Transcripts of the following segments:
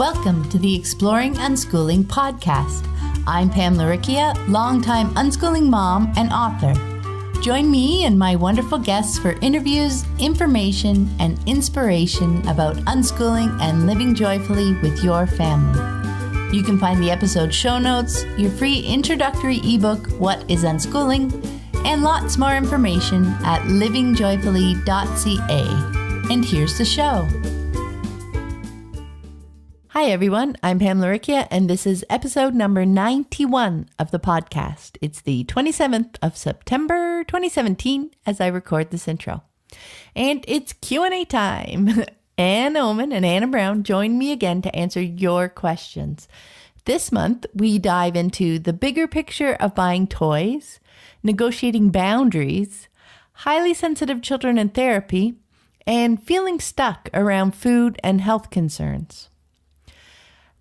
Welcome to the Exploring Unschooling podcast. I'm Pam Laricchia, longtime unschooling mom and author. Join me and my wonderful guests for interviews, information, and inspiration about unschooling and living joyfully with your family. You can find the episode show notes, your free introductory ebook, What is Unschooling, and lots more information at livingjoyfully.ca. And here's the show. Hi everyone, I'm Pam Laricchia, and this is episode number 91 of the podcast. It's the 27th of September 2017 as I record this intro. And it's Q&A time. Anne Ohman and Anna Brown join me again to answer your questions. This month, we dive into the bigger picture of buying toys, negotiating boundaries, highly sensitive children in therapy, and feeling stuck around food and health concerns.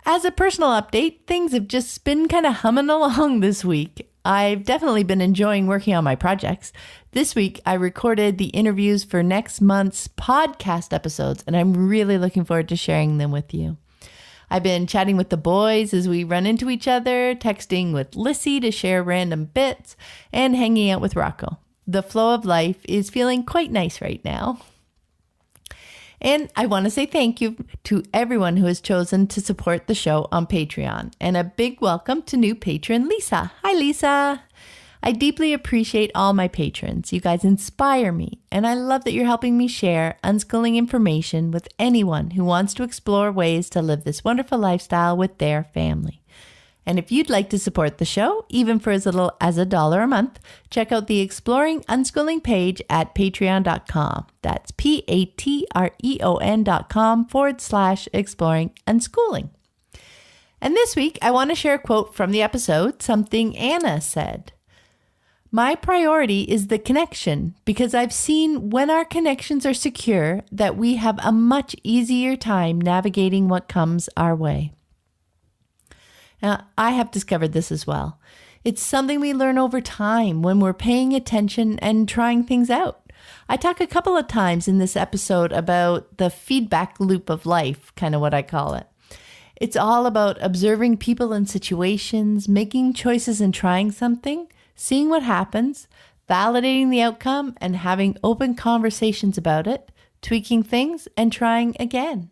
As a personal update, things have just been kind of humming along this week. I've definitely been enjoying working on my projects. This week, I recorded the interviews for next month's podcast episodes, and I'm really looking forward to sharing them with you. I've been chatting with the boys as we run into each other, texting with Lissy to share random bits, and hanging out with Rocco. The flow of life is feeling quite nice right now. And I want to say thank you to everyone who has chosen to support the show on Patreon. And a big welcome to new patron Lisa. Hi, Lisa. I deeply appreciate all my patrons. You guys inspire me. And I love that you're helping me share unschooling information with anyone who wants to explore ways to live this wonderful lifestyle with their family. And if you'd like to support the show, even for as little as $1 a month, check out the Exploring Unschooling page at patreon.com. That's patreon.com/exploring unschooling. And this week, I want to share a quote from the episode, something Anna said. My priority is the connection because I've seen when our connections are secure that we have a much easier time navigating what comes our way. Now, I have discovered this as well. It's something we learn over time when we're paying attention and trying things out. I talk a couple of times in this episode about the feedback loop of life, kind of what I call it. It's all about observing people and situations, making choices and trying something, seeing what happens, validating the outcome, and having open conversations about it, tweaking things, and trying again.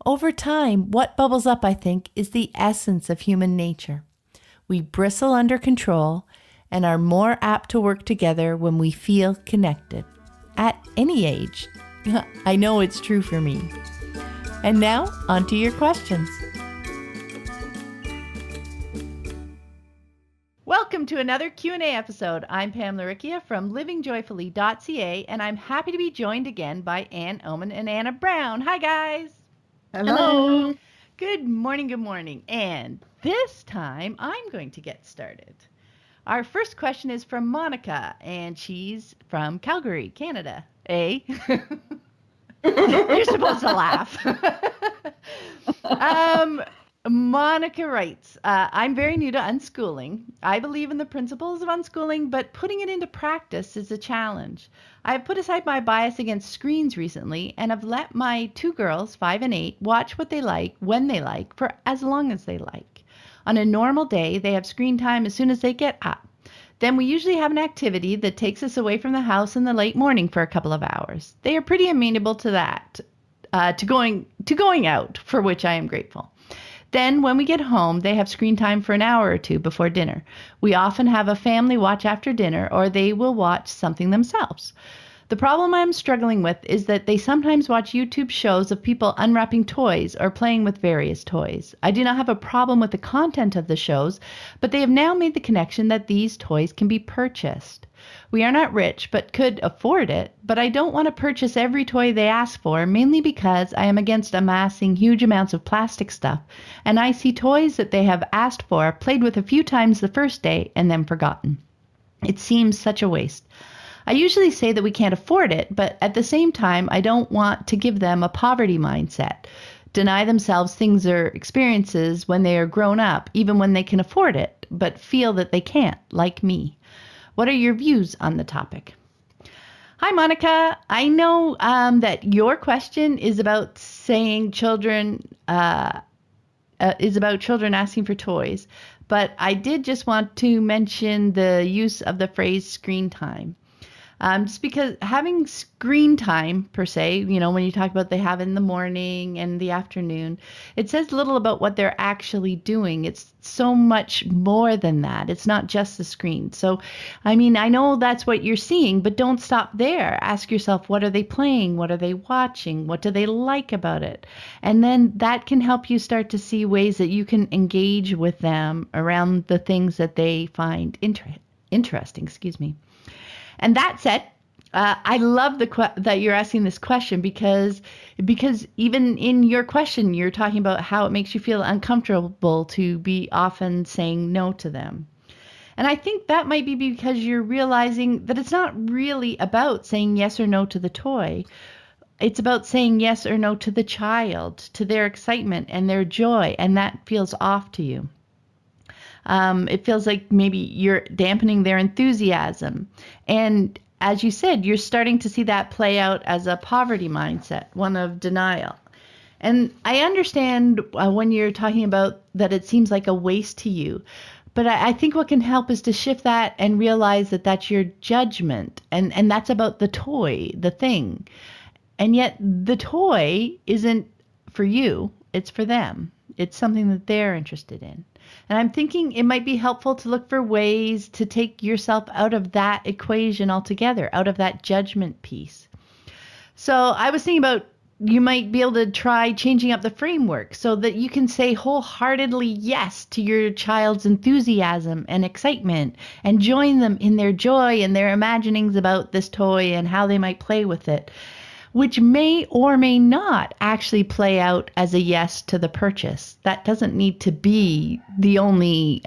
Over time, what bubbles up, I think, is the essence of human nature. We bristle under control and are more apt to work together when we feel connected. At any age. I know it's true for me. And now, on to your questions. Welcome to another Q&A episode. I'm Pam Laricchia from livingjoyfully.ca, and I'm happy to be joined again by Anne Ohman and Anna Brown. Hi, guys. Hello. Good morning. And this time I'm going to get started. Our first question is from Monica, and she's from Calgary, Canada. You're supposed to laugh. Monica writes, I'm very new to unschooling. I believe in the principles of unschooling, but putting it into practice is a challenge. I have put aside my bias against screens recently and have let my two girls, 5 and 8, watch what they like, when they like, for as long as they like. On a normal day, they have screen time as soon as they get up. Then we usually have an activity that takes us away from the house in the late morning for a couple of hours. They are pretty amenable to that, to going out, for which I am grateful. Then when we get home, they have screen time for an hour or two before dinner. We often have a family watch after dinner, or they will watch something themselves. The problem I'm struggling with is that they sometimes watch YouTube shows of people unwrapping toys or playing with various toys. I do not have a problem with the content of the shows, but they have now made the connection that these toys can be purchased. We are not rich, but could afford it, but I don't want to purchase every toy they ask for, mainly because I am against amassing huge amounts of plastic stuff, and I see toys that they have asked for, played with a few times the first day, and then forgotten. It seems such a waste. I usually say that we can't afford it, but at the same time, I don't want to give them a poverty mindset, deny themselves things or experiences when they are grown up, even when they can afford it, but feel that they can't, like me. What are your views on the topic? Hi, Monica. I know that your question is about saying children is about children asking for toys, but I did just want to mention the use of the phrase screen time. Just because having screen time per se, when you talk about they have in the morning and the afternoon, it says little about what they're actually doing. It's so much more than that. It's not just the screen. So, I know that's what you're seeing, but don't stop there. Ask yourself, what are they playing? What are they watching? What do they like about it? And then that can help you start to see ways that you can engage with them around the things that they find interesting. And that said, I love that you're asking this question because even in your question, you're talking about how it makes you feel uncomfortable to be often saying no to them. And I think that might be because you're realizing that it's not really about saying yes or no to the toy. It's about saying yes or no to the child, to their excitement and their joy, and that feels off to you. It feels like maybe you're dampening their enthusiasm. And as you said, you're starting to see that play out as a poverty mindset, one of denial. And I understand when you're talking about that it seems like a waste to you. But I think what can help is to shift that and realize that that's your judgment. And that's about the toy, the thing. And yet the toy isn't for you. It's for them. It's something that they're interested in. And I'm thinking it might be helpful to look for ways to take yourself out of that equation altogether, out of that judgment piece. So I was thinking about you might be able to try changing up the framework so that you can say wholeheartedly yes to your child's enthusiasm and excitement and join them in their joy and their imaginings about this toy and how they might play with it, which may or may not actually play out as a yes to the purchase. That doesn't need to be the only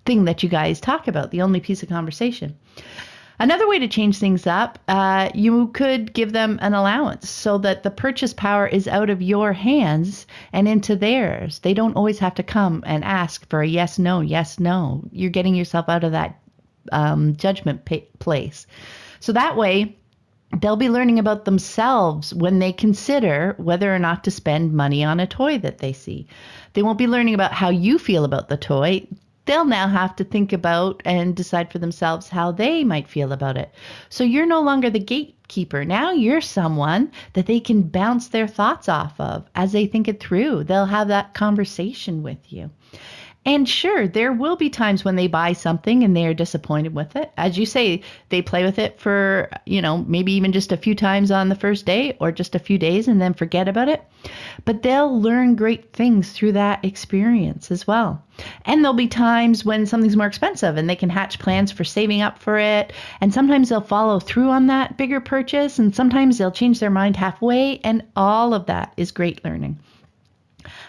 thing that you guys talk about, the only piece of conversation. Another way to change things up, you could give them an allowance so that the purchase power is out of your hands and into theirs. They don't always have to come and ask for a yes, no. You're getting yourself out of that judgment place. So that way, they'll be learning about themselves when they consider whether or not to spend money on a toy that they see. They won't be learning about how you feel about the toy. They'll now have to think about and decide for themselves how they might feel about it. So you're no longer the gatekeeper. Now you're someone that they can bounce their thoughts off of as they think it through. They'll have that conversation with you. And sure, there will be times when they buy something and they are disappointed with it. As you say, they play with it for, maybe even just a few times on the first day or just a few days and then forget about it. But they'll learn great things through that experience as well. And there'll be times when something's more expensive and they can hatch plans for saving up for it. And sometimes they'll follow through on that bigger purchase. And sometimes they'll change their mind halfway. And all of that is great learning.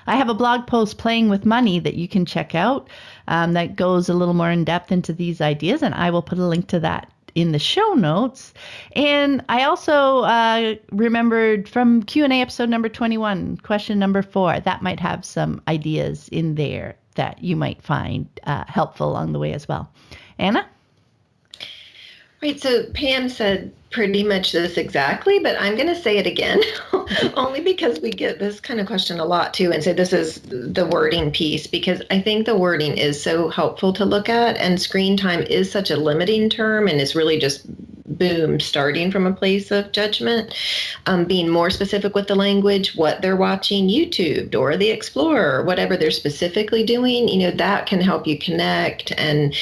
I have a blog post, Playing with Money, that you can check out that goes a little more in depth into these ideas, and I will put a link to that in the show notes. And I also remembered from Q&A episode number 21, question number 4, that might have some ideas in there that you might find helpful along the way as well. Anna? Right, so Pam said pretty much this exactly, but I'm going to say it again, only because we get this kind of question a lot too. And so this is the wording piece, because I think the wording is so helpful to look at, and screen time is such a limiting term, and it's really just starting from a place of judgment, being more specific with the language, what they're watching, YouTube or the Explorer, whatever they're specifically doing, that can help you connect and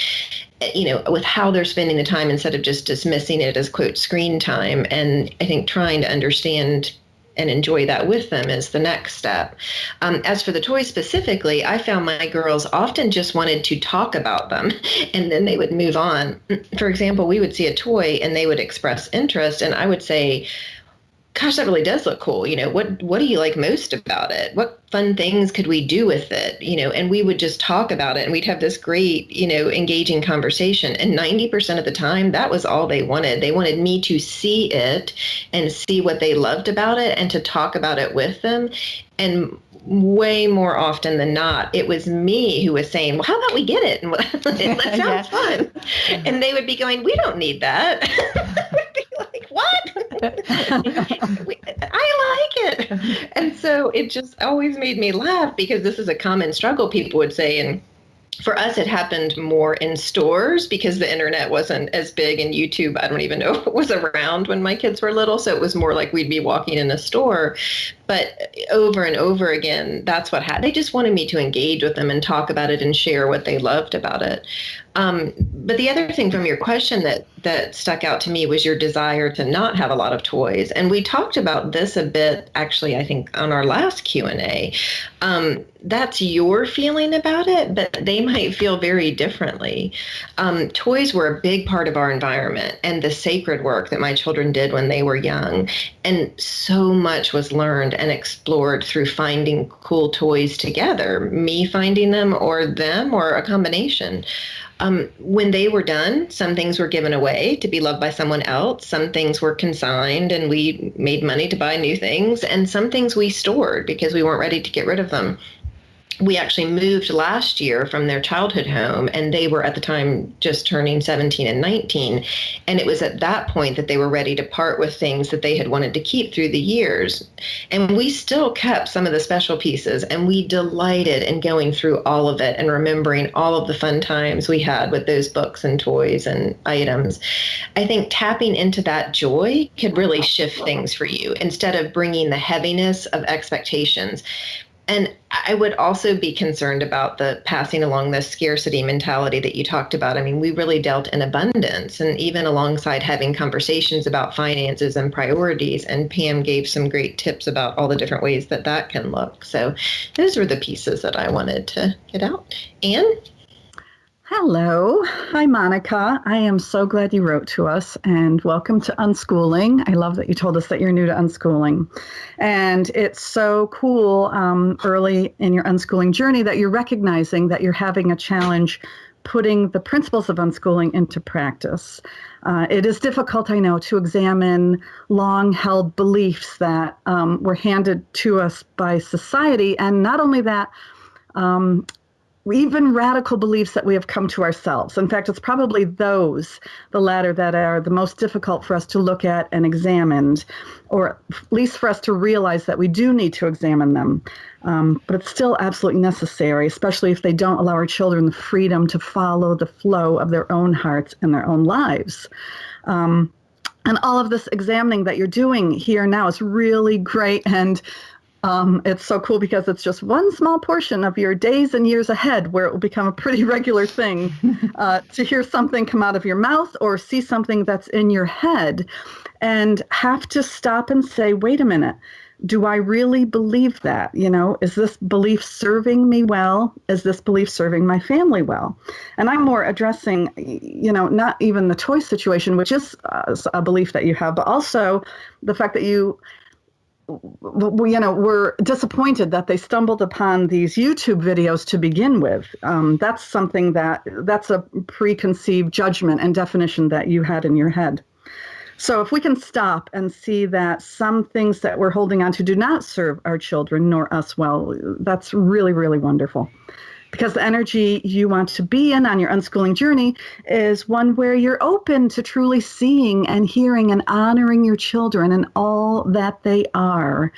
with how they're spending the time instead of just dismissing it as, quote, screen time. And I think trying to understand and enjoy that with them is the next step. As for the toys specifically, I found my girls often just wanted to talk about them and then they would move on. For example, we would see a toy and they would express interest and I would say, gosh, that really does look cool. What do you like most about it? What fun things could we do with it? And we would just talk about it and we'd have this great, engaging conversation. And 90% of the time, that was all they wanted. They wanted me to see it and see what they loved about it and to talk about it with them. And way more often than not, it was me who was saying, well, how about we get it? And that sounds fun. And they would be going, we don't need that. I would be like, what? I like it. And so it just always made me laugh because this is a common struggle people would say. And for us, it happened more in stores because the internet wasn't as big, and YouTube, I don't even know if it was around when my kids were little. So it was more like we'd be walking in a store. But over and over again, that's what happened. They just wanted me to engage with them and talk about it and share what they loved about it. But the other thing from your question that stuck out to me was your desire to not have a lot of toys. And we talked about this a bit, actually, I think on our last Q&A. That's your feeling about it, but they might feel very differently. Toys were a big part of our environment and the sacred work that my children did when they were young. And so much was learned and explored through finding cool toys together, me finding them or a combination. When they were done, some things were given away to be loved by someone else. Some things were consigned and we made money to buy new things. And some things we stored because we weren't ready to get rid of them. We actually moved last year from their childhood home, and they were at the time just turning 17 and 19. And it was at that point that they were ready to part with things that they had wanted to keep through the years. And we still kept some of the special pieces, and we delighted in going through all of it and remembering all of the fun times we had with those books and toys and items. I think tapping into that joy could really shift things for you instead of bringing the heaviness of expectations. And I would also be concerned about the passing along the scarcity mentality that you talked about. I mean, we really dealt in abundance, and even alongside having conversations about finances and priorities. And Pam gave some great tips about all the different ways that can look. So those were the pieces that I wanted to get out. Anne? Hello. Hi, Monica. I am so glad you wrote to us, and welcome to Unschooling. I love that you told us that you're new to unschooling. And it's so cool early in your unschooling journey that you're recognizing that you're having a challenge putting the principles of unschooling into practice. It is difficult, I know, to examine long-held beliefs that were handed to us by society. And not only that, even radical beliefs that we have come to ourselves. In fact, it's probably the latter, that are the most difficult for us to look at and examine, or at least for us to realize that we do need to examine them. But it's still absolutely necessary, especially if they don't allow our children the freedom to follow the flow of their own hearts and their own lives. And all of this examining that you're doing here now is really great. And it's so cool because it's just one small portion of your days and years ahead where it will become a pretty regular thing to hear something come out of your mouth or see something that's in your head and have to stop and say, wait a minute, do I really believe that? You know, is this belief serving me well? Is this belief serving my family well? And I'm more addressing, not even the toy situation, which is a belief that you have, but also the fact that we're disappointed that they stumbled upon these YouTube videos to begin with. That's something that's a preconceived judgment and definition that you had in your head. So if we can stop and see that some things that we're holding on to do not serve our children nor us well, that's really, really wonderful. Because the energy you want to be in on your unschooling journey is one where you're open to truly seeing and hearing and honoring your children and all that they are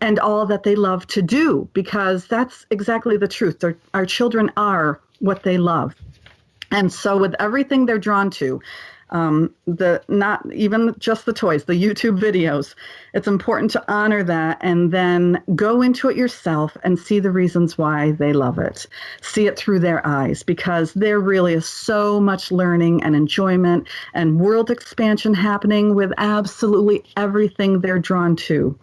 and all that they love to do, because that's exactly the truth. Our children are what they love. And so with everything they're drawn to, not even just the toys, the YouTube videos, it's important to honor that and then go into it yourself and see the reasons why they love it. See it through their eyes, because there really is so much learning and enjoyment and world expansion happening with absolutely everything they're drawn to.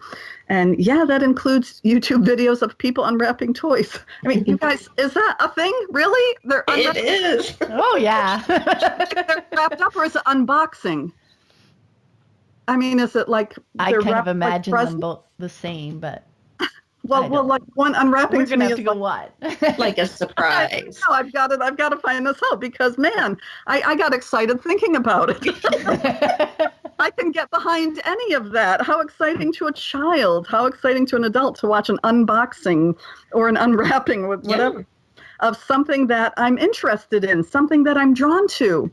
And yeah, that includes YouTube videos of people unwrapping toys. I mean, you guys, is that a thing? Really? It is. Oh, yeah. They're wrapped up, or is it unboxing? I mean, is it like I kind of imagine them both the same, but well, like one unwrapping. We're gonna have to go what? Like a surprise. I've got to find this out because man, I got excited thinking about it. I can get behind any of that. How exciting to a child, how exciting to an adult to watch an unboxing or an unwrapping with whatever of something that I'm interested in, something that I'm drawn to.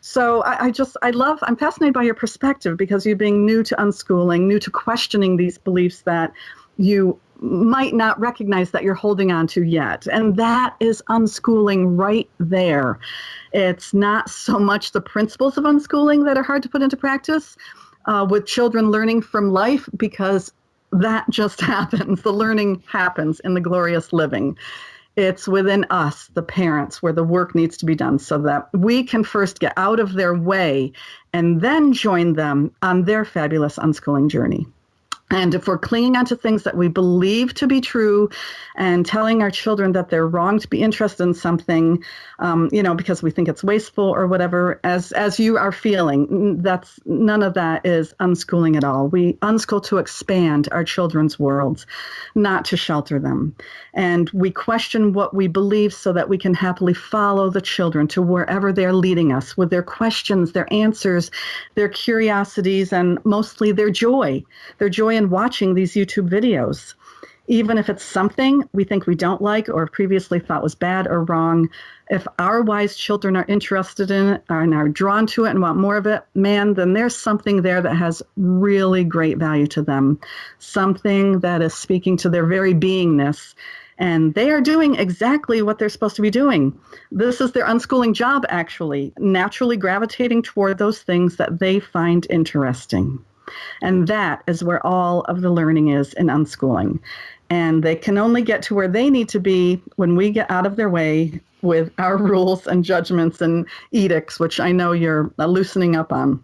So I'm fascinated by your perspective, because you being new to unschooling, new to questioning these beliefs that you might not recognize that you're holding on to yet. And that is unschooling right there. It's not so much the principles of unschooling that are hard to put into practice with children learning from life, because that just happens. The learning happens in the glorious living. It's within us, the parents, where the work needs to be done so that we can first get out of their way and then join them on their fabulous unschooling journey. And if we're clinging onto things that we believe to be true and telling our children that they're wrong to be interested in something, because we think it's wasteful or whatever, as you are feeling, none of that is unschooling at all. We unschool to expand our children's worlds, not to shelter them. And we question what we believe so that we can happily follow the children to wherever they're leading us with their questions, their answers, their curiosities, and mostly their joy in watching these YouTube videos. Even if it's something we think we don't like or previously thought was bad or wrong, if our wise children are interested in it and are drawn to it and want more of it, man, then there's something there that has really great value to them, something that is speaking to their very beingness. And they are doing exactly what they're supposed to be doing. This is their unschooling job, actually, naturally gravitating toward those things that they find interesting. And that is where all of the learning is in unschooling. And they can only get to where they need to be when we get out of their way with our rules and judgments and edicts, which I know you're loosening up on.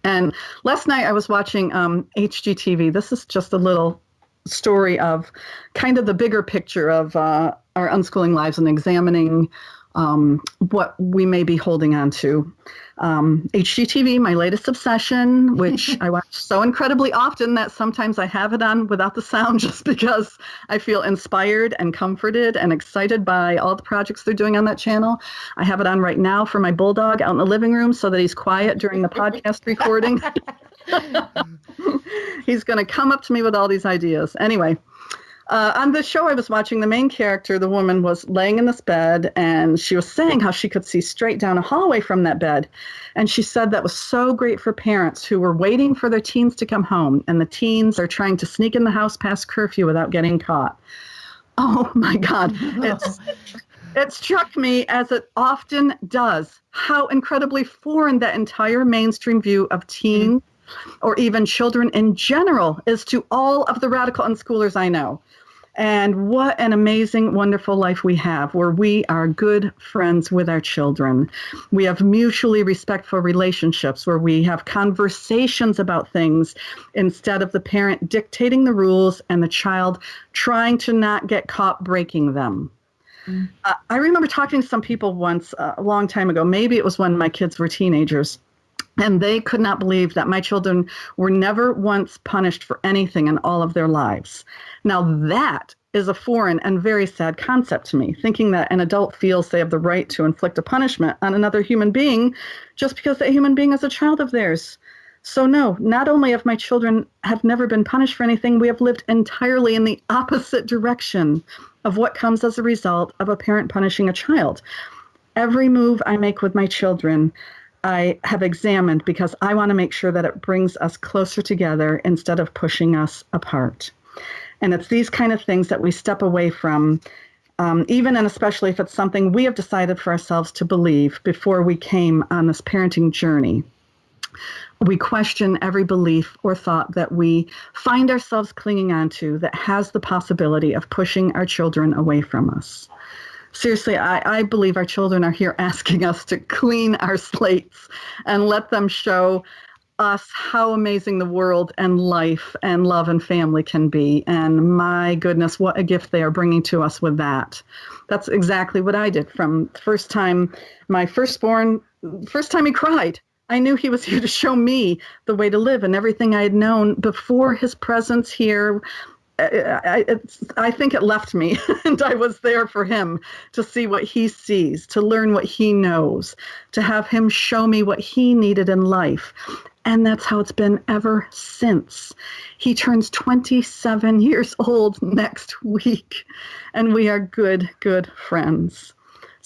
And last night I was watching HGTV. This is just a little story of kind of the bigger picture of our unschooling lives and examining what we may be holding on to. HGTV, my latest obsession, which I watch so incredibly often that sometimes I have it on without the sound just because I feel inspired and comforted and excited by all the projects they're doing on that channel. I have it on right now for my bulldog out in the living room so that he's quiet during the podcast recording. He's going to come up to me with all these ideas. Anyway, on the show I was watching, the main character, the woman, was laying in this bed, and she was saying how she could see straight down a hallway from that bed. And she said that was so great for parents who were waiting for their teens to come home, and the teens are trying to sneak in the house past curfew without getting caught. Oh, my God. It struck me, as it often does, how incredibly foreign that entire mainstream view of teens or even children in general is to all of the radical unschoolers I know. And what an amazing, wonderful life we have, where we are good friends with our children. We have mutually respectful relationships, where we have conversations about things instead of the parent dictating the rules and the child trying to not get caught breaking them. I remember talking to some people once a long time ago. Maybe it was when my kids were teenagers. And they could not believe that my children were never once punished for anything in all of their lives. Now, that is a foreign and very sad concept to me, thinking that an adult feels they have the right to inflict a punishment on another human being just because that human being is a child of theirs. So no, not only have my children have never been punished for anything, we have lived entirely in the opposite direction of what comes as a result of a parent punishing a child. Every move I make with my children, I have examined because I want to make sure that it brings us closer together instead of pushing us apart. And it's these kind of things that we step away from, even and especially if it's something we have decided for ourselves to believe before we came on this parenting journey. We question every belief or thought that we find ourselves clinging onto that has the possibility of pushing our children away from us. Seriously, I believe our children are here asking us to clean our slates and let them show us how amazing the world and life and love and family can be. And my goodness, what a gift they are bringing to us with that. That's exactly what I did from the first time my firstborn, first time he cried. I knew he was here to show me the way to live, and everything I had known before his presence here, I think it left me, and I was there for him to see what he sees, to learn what he knows, to have him show me what he needed in life. And that's how it's been ever since. He turns 27 years old next week, and we are good, good friends.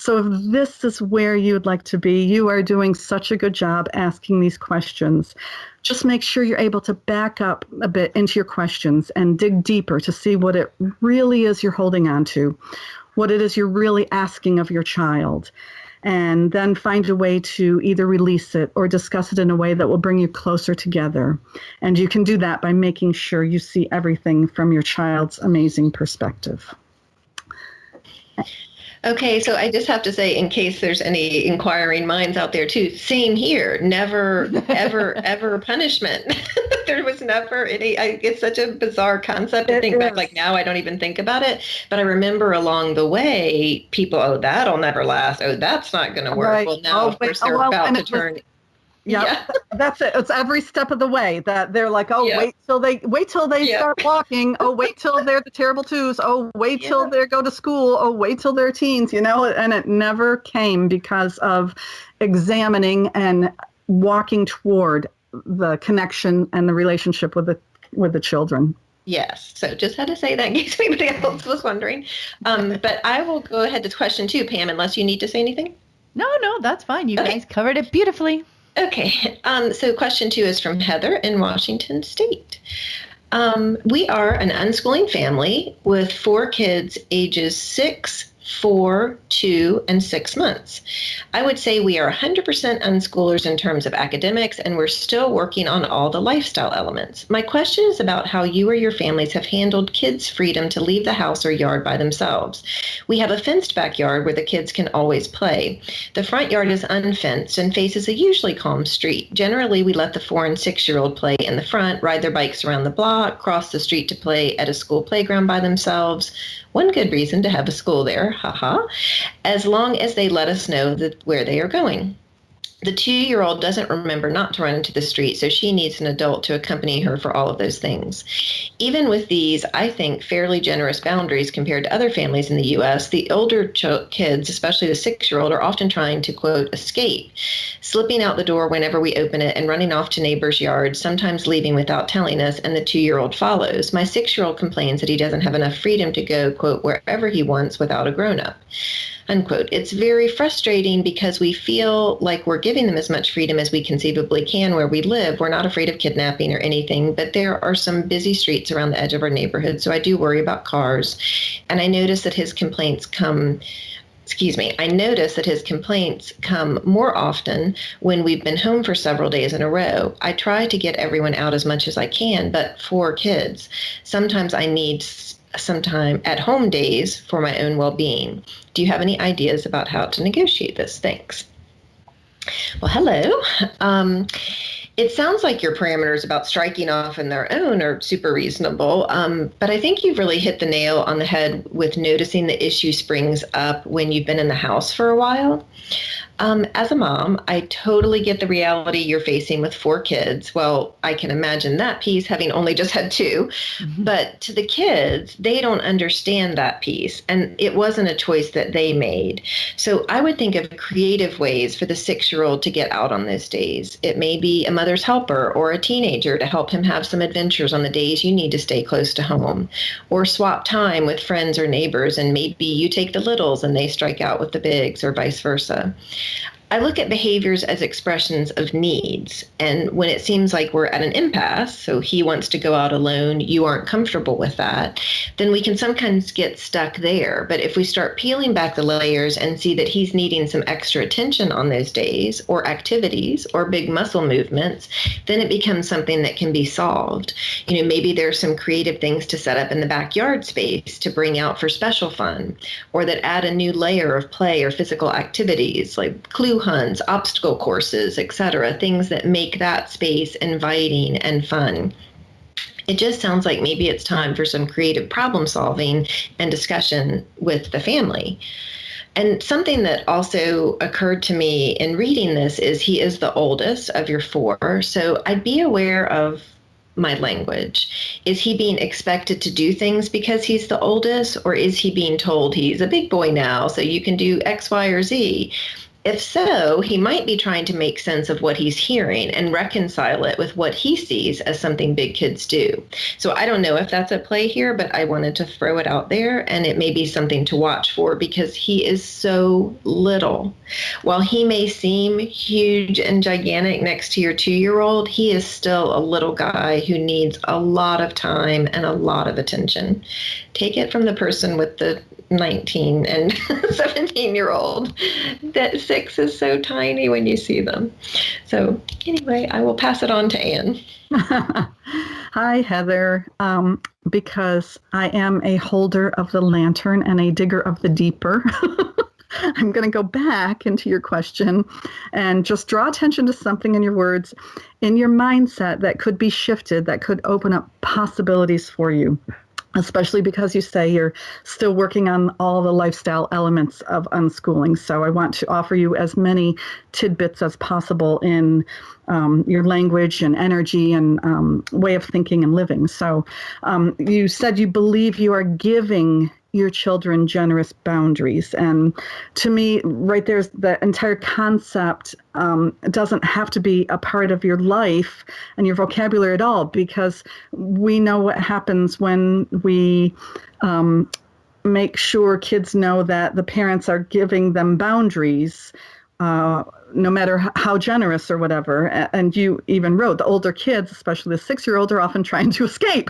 So if this is where you'd like to be, you are doing such a good job asking these questions. Just make sure you're able to back up a bit into your questions and dig deeper to see what it really is you're holding on to, what it is you're really asking of your child, and then find a way to either release it or discuss it in a way that will bring you closer together. And you can do that by making sure you see everything from your child's amazing perspective. Okay, so I just have to say, in case there's any inquiring minds out there too, same here. Never, ever, ever punishment. There was never any. It's such a bizarre concept to think back. Like now, I don't even think about it. But I remember along the way, people, oh, that'll never last. Oh, that's not going to work. Right. Well, now, of course, they're about to turn. Yeah, that's it. It's every step of the way that they're like, oh, wait till they start walking. Oh, wait till they're the terrible twos. Oh, wait till they go to school. Oh, wait till they're teens, and it never came because of examining and walking toward the connection and the relationship with the children. Yes. So just had to say that in case anybody else was wondering. But I will go ahead to question 2, Pam, unless you need to say anything. No, that's fine. You guys covered it beautifully. Okay, so question 2 is from Heather in Washington State. We are an unschooling family with 4 kids ages 6, 4, 2, and 6 months. I would say we are 100% unschoolers in terms of academics, and we're still working on all the lifestyle elements. My question is about how you or your families have handled kids' freedom to leave the house or yard by themselves. We have a fenced backyard where the kids can always play. The front yard is unfenced and faces a usually calm street. Generally, we let the 4 and 6-year-old play in the front, ride their bikes around the block, cross the street to play at a school playground by themselves. One good reason to have a school there, as long as they let us know where they are going. The 2-year-old doesn't remember not to run into the street, so she needs an adult to accompany her for all of those things. Even with these, I think, fairly generous boundaries compared to other families in the U.S., the older kids, especially the 6-year-old, are often trying to, quote, escape, slipping out the door whenever we open it and running off to neighbors' yards, sometimes leaving without telling us, and the 2-year-old follows. My 6-year-old complains that he doesn't have enough freedom to go, quote, wherever he wants without a grown-up. Unquote. It's very frustrating because we feel like we're giving them as much freedom as we conceivably can where we live. We're not afraid of kidnapping or anything, but there are some busy streets around the edge of our neighborhood, so I do worry about cars. And I notice that his complaints come more often when we've been home for several days in a row. I try to get everyone out as much as I can, but 4 kids. Sometimes I need some time at home days for my own well-being. Do you have any ideas about how to negotiate this? Thanks. Well, hello. It sounds like your parameters about striking off on their own are super reasonable, but I think you've really hit the nail on the head with noticing the issue springs up when you've been in the house for a while. As a mom, I totally get the reality you're facing with 4 kids. Well, I can imagine that piece having only just had 2. Mm-hmm. But to the kids, they don't understand that piece. And it wasn't a choice that they made. So I would think of creative ways for the 6-year-old to get out on those days. It may be a mother's helper or a teenager to help him have some adventures on the days you need to stay close to home. Or swap time with friends or neighbors, and maybe you take the littles and they strike out with the bigs, or vice versa. I look at behaviors as expressions of needs. And when it seems like we're at an impasse, so he wants to go out alone, you aren't comfortable with that, then we can sometimes get stuck there. But if we start peeling back the layers and see that he's needing some extra attention on those days, or activities, or big muscle movements, then it becomes something that can be solved. Maybe there's some creative things to set up in the backyard space to bring out for special fun, or that add a new layer of play or physical activities like clue hunts, obstacle courses, etc., things that make that space inviting and fun. It just sounds like maybe it's time for some creative problem solving and discussion with the family. And something that also occurred to me in reading this is he is the oldest of your 4, so I'd be aware of my language. Is he being expected to do things because he's the oldest, or is he being told he's a big boy now, so you can do X, Y, or Z? If so, he might be trying to make sense of what he's hearing and reconcile it with what he sees as something big kids do. So I don't know if that's at play here, but I wanted to throw it out there, and it may be something to watch for because he is so little. While he may seem huge and gigantic next to your 2-year-old, he is still a little guy who needs a lot of time and a lot of attention. Take it from the person with the 19 and 17-year-old. That 6 is so tiny when you see them. So anyway, I will pass it on to Anne. Hi, Heather. Because I am a holder of the lantern and a digger of the deeper, I'm going to go back into your question and just draw attention to something in your words, in your mindset that could be shifted, that could open up possibilities for you. Especially because you say you're still working on all the lifestyle elements of unschooling. So I want to offer you as many tidbits as possible in your language and energy and way of thinking and living. So you said you believe you are giving your children generous boundaries. And to me, right there's the entire concept doesn't have to be a part of your life and your vocabulary at all, because we know what happens when we make sure kids know that the parents are giving them boundaries, no matter how generous or whatever. And you even wrote the older kids, especially the 6-year-old, are often trying to escape,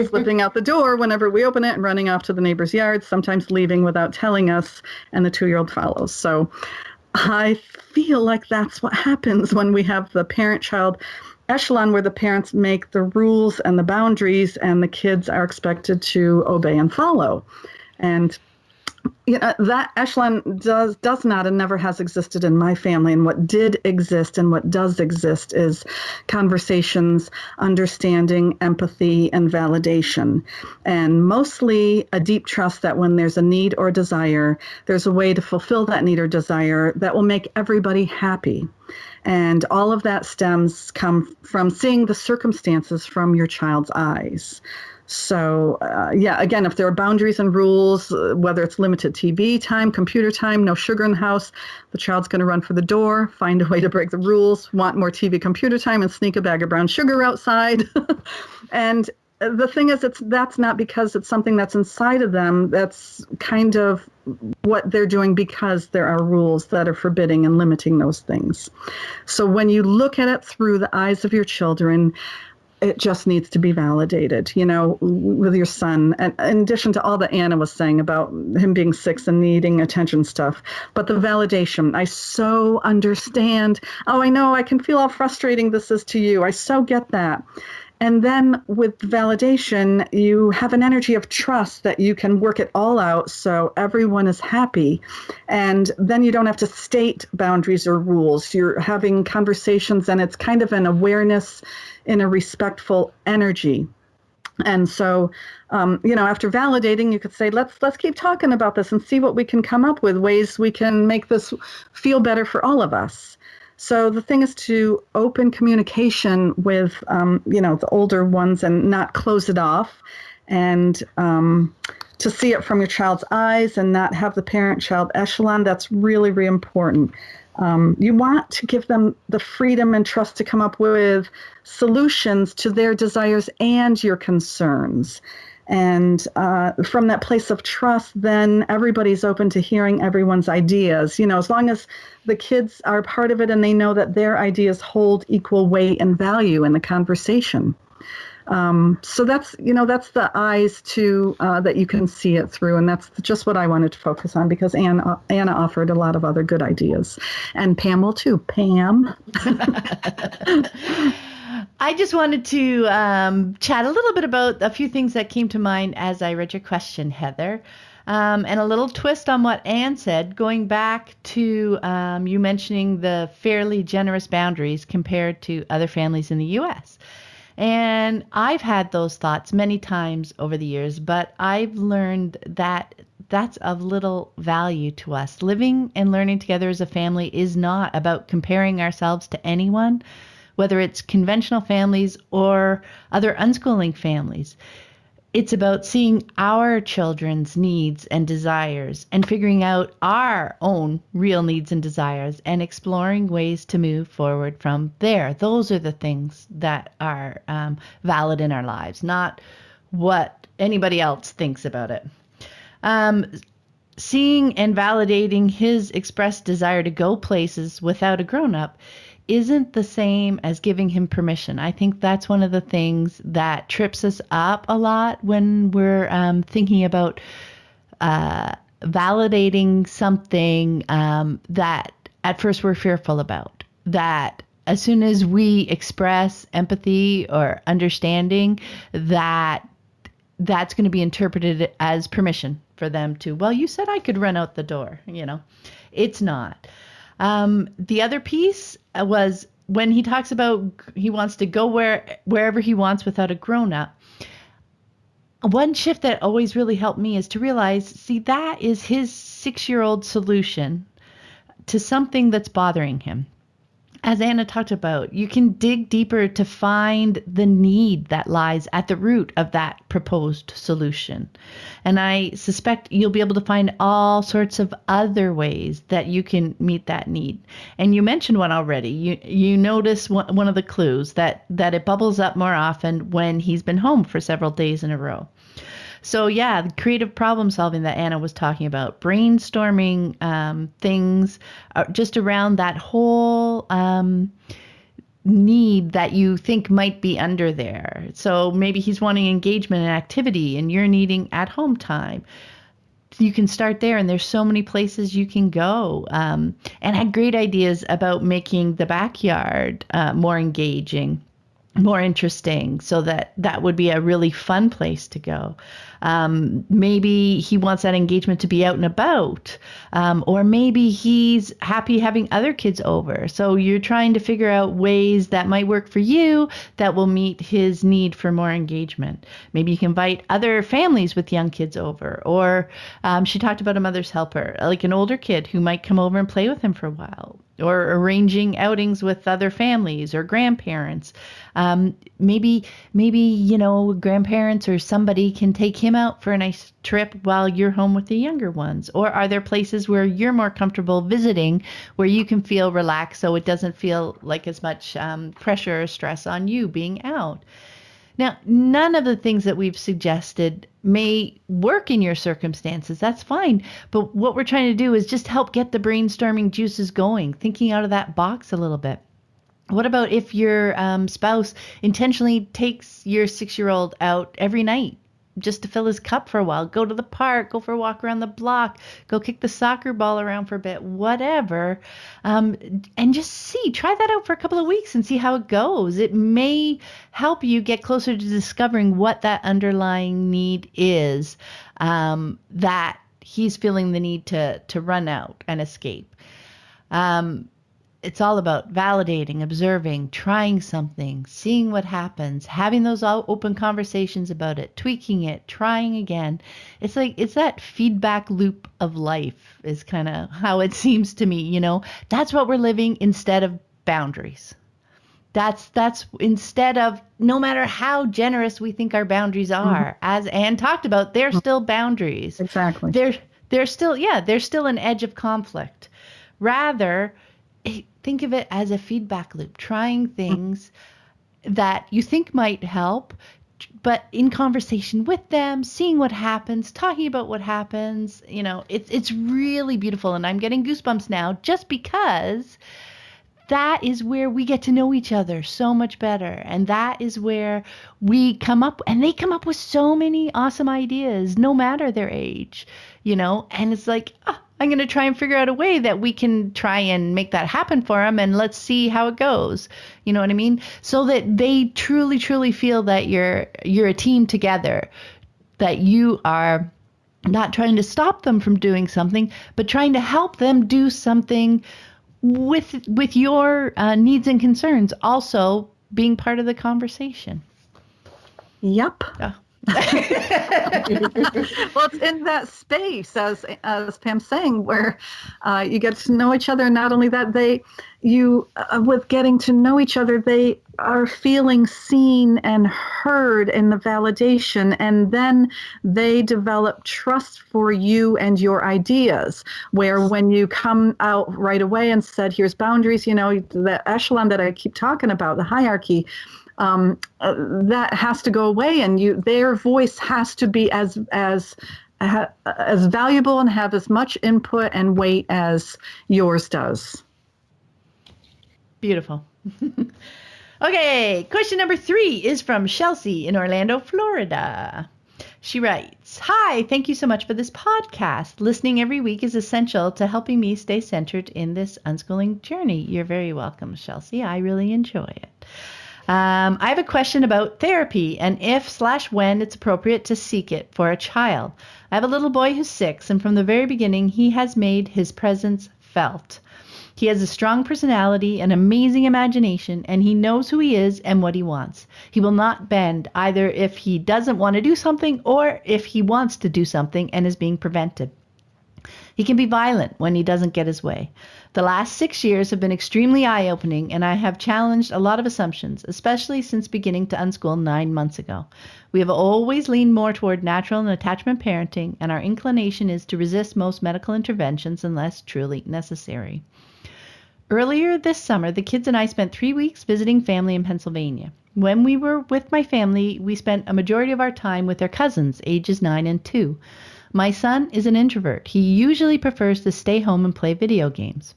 slipping out the door whenever we open it and running off to the neighbor's yard, sometimes leaving without telling us, and the 2-year-old follows. So I feel like that's what happens when we have the parent-child echelon, where the parents make the rules and the boundaries and the kids are expected to obey and follow. And that echelon does not and never has existed in my family. And what did exist and what does exist is conversations, understanding, empathy, and validation. And mostly a deep trust that when there's a need or desire, there's a way to fulfill that need or desire that will make everybody happy. And all of that come from seeing the circumstances from your child's eyes. So, again, if there are boundaries and rules, whether it's limited TV time, computer time, no sugar in the house, the child's going to run for the door, find a way to break the rules, want more TV, computer time, and sneak a bag of brown sugar outside. And the thing is, that's not because it's something that's inside of them. That's kind of what they're doing because there are rules that are forbidding and limiting those things. So when you look at it through the eyes of your children, it just needs to be validated, with your son. And in addition to all that Anna was saying about him being 6 and needing attention stuff, but the validation, I so understand. Oh, I know, I can feel how frustrating this is to you. I so get that. And then with validation, you have an energy of trust that you can work it all out so everyone is happy. And then you don't have to state boundaries or rules. You're having conversations, and it's kind of an awareness in a respectful energy. And so, after validating, you could say, let's keep talking about this and see what we can come up with, ways we can make this feel better for all of us. So the thing is to open communication with, the older ones and not close it off, and to see it from your child's eyes and not have the parent-child echelon. That's really, really important. You want to give them the freedom and trust to come up with solutions to their desires and your concerns. And from that place of trust, then everybody's open to hearing everyone's ideas. As long as the kids are part of it and they know that their ideas hold equal weight and value in the conversation. So that's the eyes to that you can see it through. And that's just what I wanted to focus on, because Anna offered a lot of other good ideas. And Pam will too. Pam. I just wanted to chat a little bit about a few things that came to mind as I read your question, Heather, and a little twist on what Anne said, going back to you mentioning the fairly generous boundaries compared to other families in the U.S. And I've had those thoughts many times over the years, but I've learned that that's of little value to us. Living and learning together as a family is not about comparing ourselves to anyone, whether it's conventional families or other unschooling families. It's about seeing our children's needs and desires and figuring out our own real needs and desires and exploring ways to move forward from there. Those are the things that are valid in our lives, not what anybody else thinks about it. Seeing and validating his expressed desire to go places without a grown-up isn't the same as giving him permission. I think that's one of the things that trips us up a lot when we're thinking about validating something that at first we're fearful about. That as soon as we express empathy or understanding, that's going to be interpreted as permission for them to, well, you said I could run out the door. It's not. The other piece was when he talks about he wants to go wherever he wants without a grown-up. One shift that always really helped me is to realize, see, that is his 6-year-old solution to something that's bothering him. As Anna talked about, you can dig deeper to find the need that lies at the root of that proposed solution. And I suspect you'll be able to find all sorts of other ways that you can meet that need. And you mentioned one already. You notice one of the clues that it bubbles up more often when he's been home for several days in a row. So yeah, the creative problem solving that Anna was talking about, brainstorming things just around that whole need that you think might be under there. So maybe he's wanting engagement and activity and you're needing at-home time. You can start there, and there's so many places you can go. And had great ideas about making the backyard more engaging, more interesting, so that would be a really fun place to go. Maybe he wants that engagement to be out and about, or maybe he's happy having other kids over. So you're trying to figure out ways that might work for you that will meet his need for more engagement. Maybe you can invite other families with young kids over, or she talked about a mother's helper, like an older kid who might come over and play with him for a while, or arranging outings with other families or grandparents. Maybe grandparents or somebody can take him out for a nice trip while you're home with the younger ones. Or are there places where you're more comfortable visiting where you can feel relaxed so it doesn't feel like as much pressure or stress on you being out? Now, none of the things that we've suggested may work in your circumstances. That's fine. But what we're trying to do is just help get the brainstorming juices going, thinking out of that box a little bit. What about if your spouse intentionally takes your 6-year-old out every night just to fill his cup for a while? Go to the park, go for a walk around the block, go kick the soccer ball around for a bit, whatever. And just try that out for a couple of weeks and see how it goes. It may help you get closer to discovering what that underlying need is that he's feeling the need to run out and escape. It's all about validating, observing, trying something, seeing what happens, having those open conversations about it, tweaking it, trying again. It's that feedback loop of life is kind of how it seems to me, That's what we're living instead of boundaries. That's instead of, no matter how generous we think our boundaries are, as Anne talked about, they're still boundaries. Exactly. They're still an edge of conflict. Rather, think of it as a feedback loop, trying things that you think might help, but in conversation with them, seeing what happens, talking about what happens, it's really beautiful. And I'm getting goosebumps now just because that is where we get to know each other so much better. And that is where they come up with so many awesome ideas, no matter their age, and it's like, I'm going to try and figure out a way that we can try and make that happen for them, and let's see how it goes. You know what I mean? So that they truly, truly feel that you're a team together, that you are not trying to stop them from doing something, but trying to help them do something with your needs and concerns also being part of the conversation. Yep. Well, it's in that space, as Pam's saying, where you get to know each other. Not only that, with getting to know each other, they are feeling seen and heard in the validation, and then they develop trust for you and your ideas, where when you come out right away and said, here's boundaries, the echelon that I keep talking about, the hierarchy, that has to go away, and their voice has to be as valuable and have as much input and weight as yours does. Beautiful. Okay, question number 3 is from Chelsy in Orlando, Florida. She writes, "Hi, thank you so much for this podcast. Listening every week is essential to helping me stay centered in this unschooling journey." You're very welcome, Chelsy. I really enjoy it. I have a question about therapy and if/when it's appropriate to seek it for a child. I have a little boy who's 6, and from the very beginning, he has made his presence felt. He has a strong personality, an amazing imagination, and he knows who he is and what he wants. He will not bend either if he doesn't want to do something or if he wants to do something and is being prevented. He can be violent when he doesn't get his way. The last 6 years have been extremely eye-opening, and I have challenged a lot of assumptions, especially since beginning to unschool 9 months ago. We have always leaned more toward natural and attachment parenting, and our inclination is to resist most medical interventions unless truly necessary. Earlier this summer, the kids and I spent 3 weeks visiting family in Pennsylvania. When we were with my family, we spent a majority of our time with their cousins, ages 9 and 2. My son is an introvert. He usually prefers to stay home and play video games.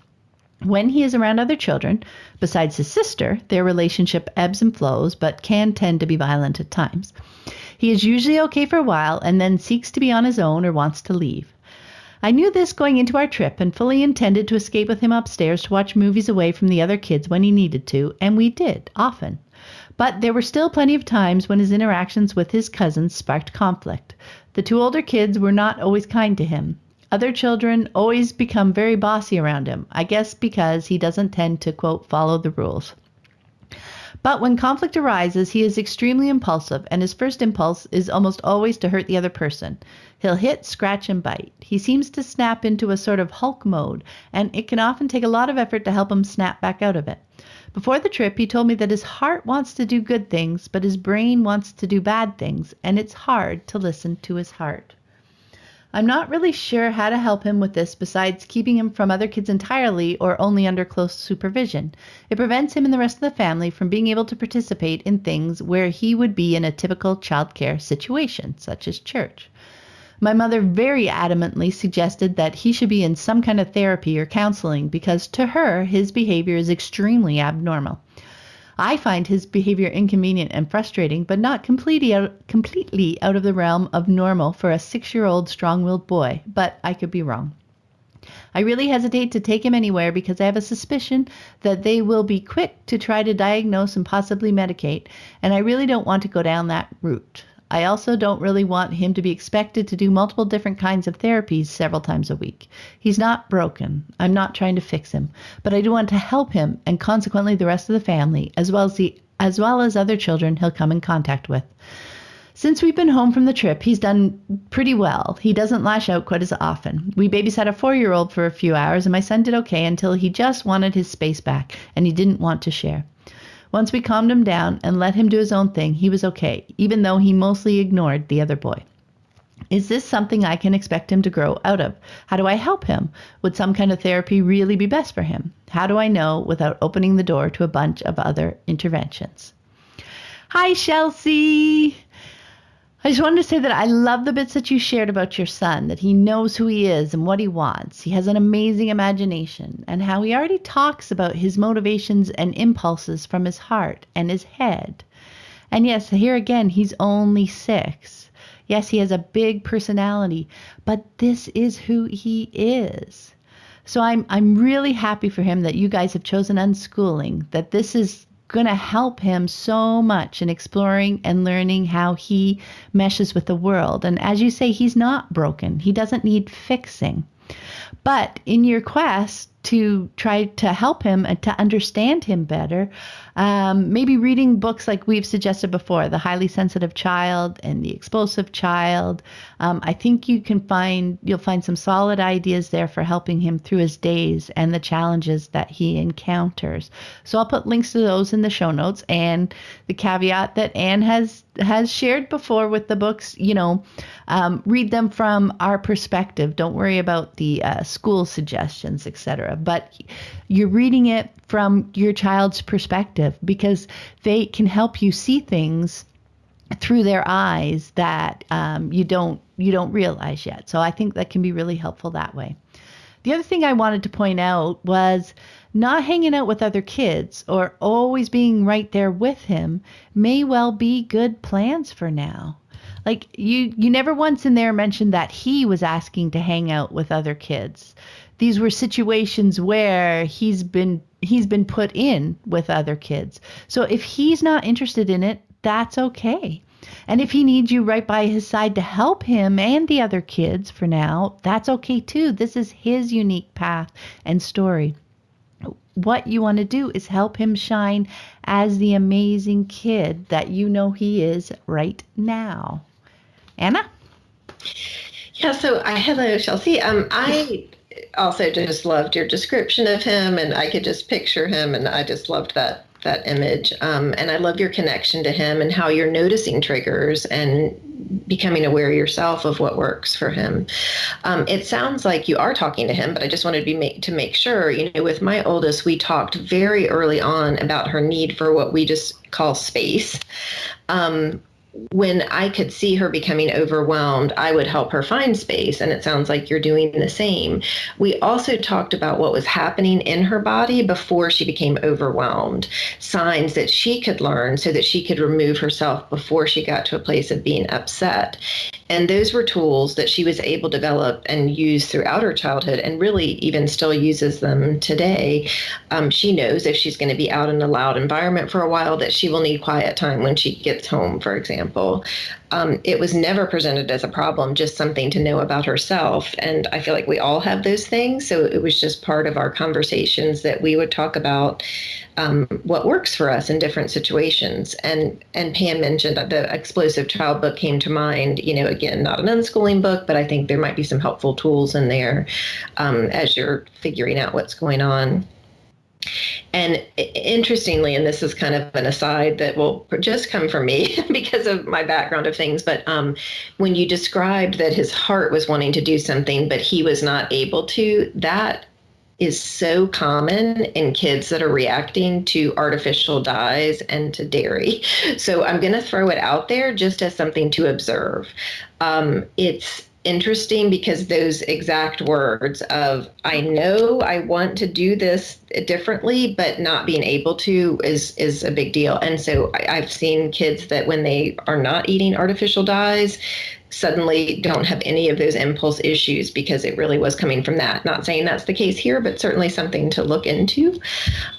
When he is around other children, besides his sister, their relationship ebbs and flows, but can tend to be violent at times. He is usually okay for a while and then seeks to be on his own or wants to leave. I knew this going into our trip and fully intended to escape with him upstairs to watch movies away from the other kids when he needed to, and we did, often. But there were still plenty of times when his interactions with his cousins sparked conflict. The 2 older kids were not always kind to him. Other children always become very bossy around him, I guess because he doesn't tend to, quote, follow the rules. But when conflict arises, he is extremely impulsive, and his first impulse is almost always to hurt the other person. He'll hit, scratch, and bite. He seems to snap into a sort of Hulk mode, and it can often take a lot of effort to help him snap back out of it. Before the trip, he told me that his heart wants to do good things, but his brain wants to do bad things, and it's hard to listen to his heart. I'm not really sure how to help him with this besides keeping him from other kids entirely or only under close supervision. It prevents him and the rest of the family from being able to participate in things where he would be in a typical childcare situation, such as church. My mother very adamantly suggested that he should be in some kind of therapy or counseling because to her, his behavior is extremely abnormal. I find his behavior inconvenient and frustrating, but not completely out of the realm of normal for a 6-year-old strong-willed boy, but I could be wrong. I really hesitate to take him anywhere because I have a suspicion that they will be quick to try to diagnose and possibly medicate, and I really don't want to go down that route. I also don't really want him to be expected to do multiple different kinds of therapies several times a week. He's not broken. I'm not trying to fix him, but I do want to help him and consequently the rest of the family, as well as other children he'll come in contact with. Since we've been home from the trip, he's done pretty well. He doesn't lash out quite as often. We babysat a 4-year-old for a few hours, and my son did okay until he just wanted his space back, and he didn't want to share. Once we calmed him down and let him do his own thing, he was okay, even though he mostly ignored the other boy. Is this something I can expect him to grow out of? How do I help him? Would some kind of therapy really be best for him? How do I know without opening the door to a bunch of other interventions? Hi, Chelsy. I just wanted to say that I love the bits that you shared about your son, that he knows who he is and what he wants. He has an amazing imagination, and how he already talks about his motivations and impulses from his heart and his head. And yes, here again, he's only 6. Yes, he has a big personality, but this is who he is. So I'm really happy for him that you guys have chosen unschooling, that this is going to help him so much in exploring and learning how he meshes with the world. And as you say, he's not broken. He doesn't need fixing. But in your quest to try to help him and to understand him better, Maybe reading books like we've suggested before, The Highly Sensitive Child and The Explosive Child. I think you'll find some solid ideas there for helping him through his days and the challenges that he encounters. So I'll put links to those in the show notes, and the caveat that Anne has shared before with the books, read them from our perspective. Don't worry about the school suggestions, etc. But you're reading it from your child's perspective because they can help you see things through their eyes that you don't realize yet. So I think that can be really helpful that way. The other thing I wanted to point out was not hanging out with other kids or always being right there with him may well be good plans for now. Like you never once in there mentioned that he was asking to hang out with other kids. These were situations where he's been put in with other kids. So if he's not interested in it, that's okay. And if he needs you right by his side to help him and the other kids for now, that's okay too. This is his unique path and story. What you want to do is help him shine as the amazing kid that he is right now. Anna? Yeah, so hello, Chelsy. I also just loved your description of him, and I could just picture him, and I just loved that image. And I love your connection to him and how you're noticing triggers and becoming aware yourself of what works for him. It sounds like you are talking to him, but I just wanted to make sure, with my oldest, we talked very early on about her need for what we just call space. When I could see her becoming overwhelmed, I would help her find space. And it sounds like you're doing the same. We also talked about what was happening in her body before she became overwhelmed, signs that she could learn so that she could remove herself before she got to a place of being upset. And those were tools that she was able to develop and use throughout her childhood, and really even still uses them today. She knows if she's going to be out in a loud environment for a while that she will need quiet time when she gets home, for example. It was never presented as a problem, just something to know about herself. And I feel like we all have those things. So it was just part of our conversations that we would talk about what works for us in different situations. And Pam mentioned that the Explosive Child book came to mind, again, not an unschooling book, but I think there might be some helpful tools in there as you're figuring out what's going on. And interestingly, and this is kind of an aside that will just come from me because of my background of things, but when you described that his heart was wanting to do something, but he was not able to, that is so common in kids that are reacting to artificial dyes and to dairy. So I'm going to throw it out there just as something to observe. It's interesting because those exact words of, I know I want to do this differently, but not being able to is a big deal. And so I've seen kids that when they are not eating artificial dyes, suddenly don't have any of those impulse issues because it really was coming from that. Not saying that's the case here, but certainly something to look into.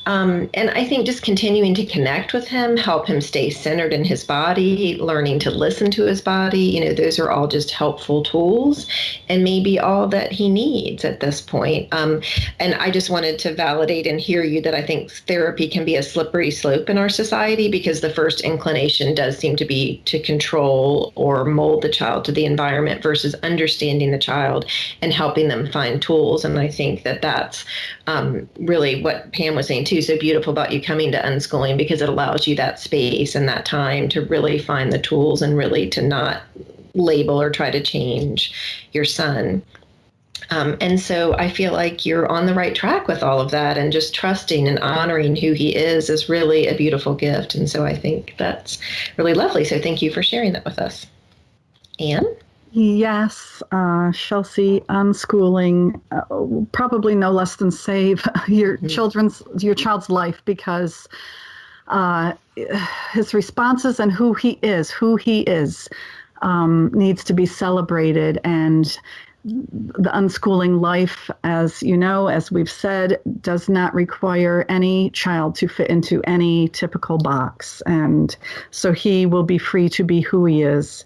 And I think just continuing to connect with him, help him stay centered in his body, learning to listen to his body, those are all just helpful tools and maybe all that he needs at this point. And I just wanted to validate and hear you that I think therapy can be a slippery slope in our society because the first inclination does seem to be to control or mold the child to the environment versus understanding the child and helping them find tools. And I think that that's really what Pam was saying too, so beautiful about you coming to unschooling, because it allows you that space and that time to really find the tools and really to not label or try to change your son. And so I feel like you're on the right track with all of that, and just trusting and honoring who he is really a beautiful gift. And so I think that's really lovely. So thank you for sharing that with us. Anne? Yes, Chelsy, unschooling probably no less than save your child's life, because his responses and who he is needs to be celebrated. And the unschooling life, as you know, as we've said, does not require any child to fit into any typical box. And so he will be free to be who he is.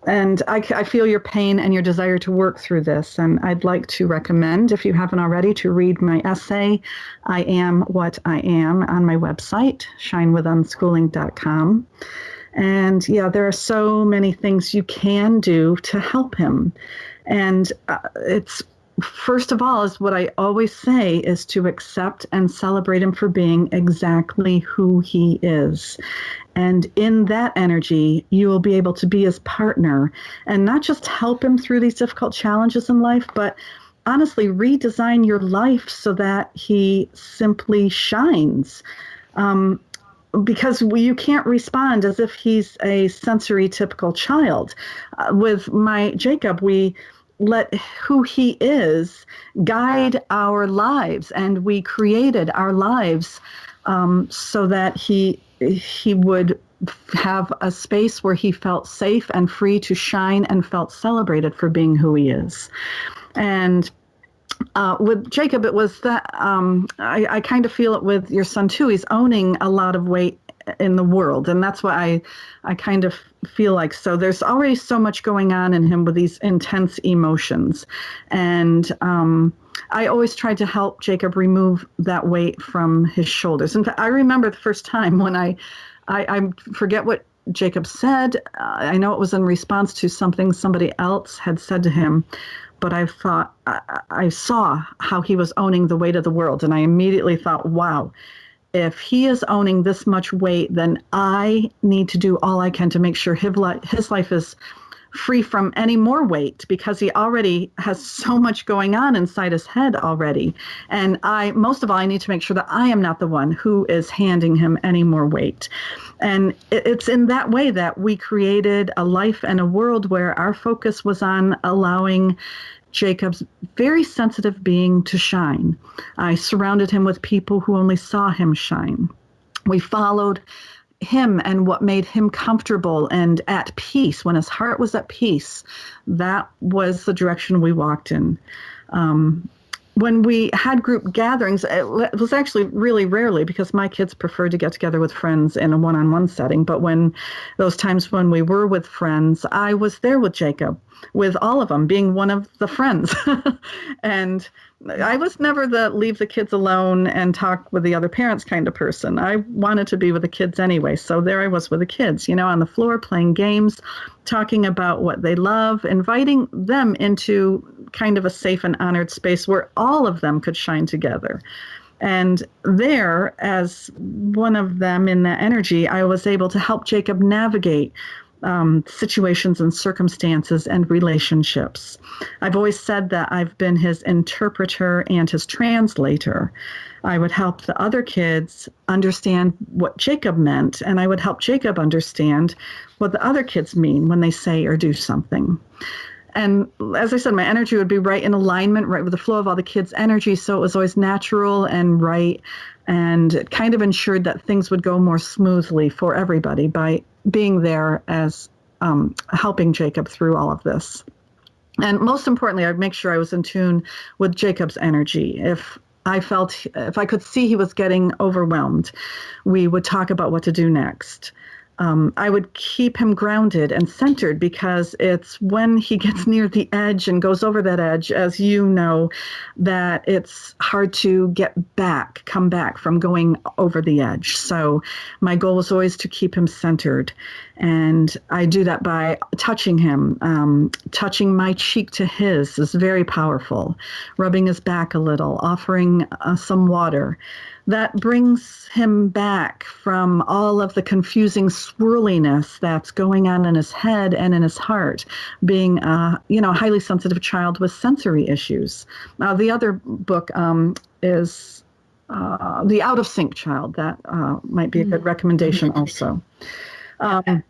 And I feel your pain and your desire to work through this. And I'd like to recommend, if you haven't already, to read my essay, I Am What I Am, on my website, shinewithunschooling.com. And yeah, there are so many things you can do to help him. And it's, first of all, is what I always say, is to accept and celebrate him for being exactly who he is. And in that energy, you will be able to be his partner and not just help him through these difficult challenges in life, but honestly redesign your life so that he simply shines. Because you can't respond as if he's a sensory typical child. With my Jacob, we let who he is guide our lives, and we created our lives so that he would have a space where he felt safe and free to shine and felt celebrated for being who he is. And with Jacob, it was that I kind of feel it with your son too. He's owning a lot of weight in the world, and that's why I kind of feel like, so there's already so much going on in him with these intense emotions. And I always tried to help Jacob remove that weight from his shoulders. In fact, I remember the first time when I forget what Jacob said. I know it was in response to something somebody else had said to him, but I thought, I saw how he was owning the weight of the world. And I immediately thought, wow, if he is owning this much weight, then I need to do all I can to make sure his life is free from any more weight, because he already has so much going on inside his head already. And most of all, I need to make sure that I am not the one who is handing him any more weight. And it's in that way that we created a life and a world where our focus was on allowing Jacob's very sensitive being to shine. I surrounded him with people who only saw him shine. We followed him and what made him comfortable and at peace. When his heart was at peace, that was the direction we walked in. When we had group gatherings, it was actually really rarely, because my kids preferred to get together with friends in a one-on-one setting. But when those times when we were with friends, I was there with Jacob, with all of them, being one of the friends. And I was never the leave the kids alone and talk with the other parents kind of person. I wanted to be with the kids anyway. So there I was with the kids, on the floor playing games, talking about what they love, inviting them into kind of a safe and honored space where all of them could shine together. And there, as one of them in that energy, I was able to help Jacob navigate situations and circumstances and relationships. I've always said that I've been his interpreter and his translator. I would help the other kids understand what Jacob meant, and I would help Jacob understand what the other kids mean when they say or do something. And as I said, my energy would be right in alignment, right with the flow of all the kids' energy, so it was always natural and right, and it kind of ensured that things would go more smoothly for everybody by being there as helping Jacob through all of this. And most importantly, I'd make sure I was in tune with Jacob's energy. If I could see he was getting overwhelmed, we would talk about what to do next. I would keep him grounded and centered, because it's when he gets near the edge and goes over that edge, as you know, that it's hard to come back from going over the edge. So my goal was always to keep him centered. And I do that by touching him. Touching my cheek to his is very powerful. Rubbing his back a little, offering some water. That brings him back from all of the confusing swirliness that's going on in his head and in his heart, being a highly sensitive child with sensory issues. The other book is The Out of Sync Child. That might be a good recommendation also. And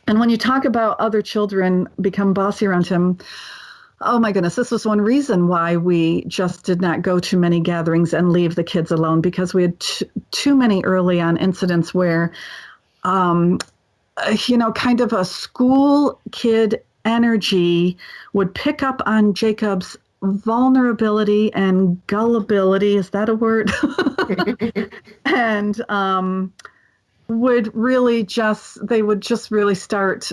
when you talk about other children become bossy around him, oh my goodness, this was one reason why we just did not go to many gatherings and leave the kids alone, because we had too many early on incidents where, kind of a school kid energy would pick up on Jacob's vulnerability and gullibility. Is that a word? And they would just really start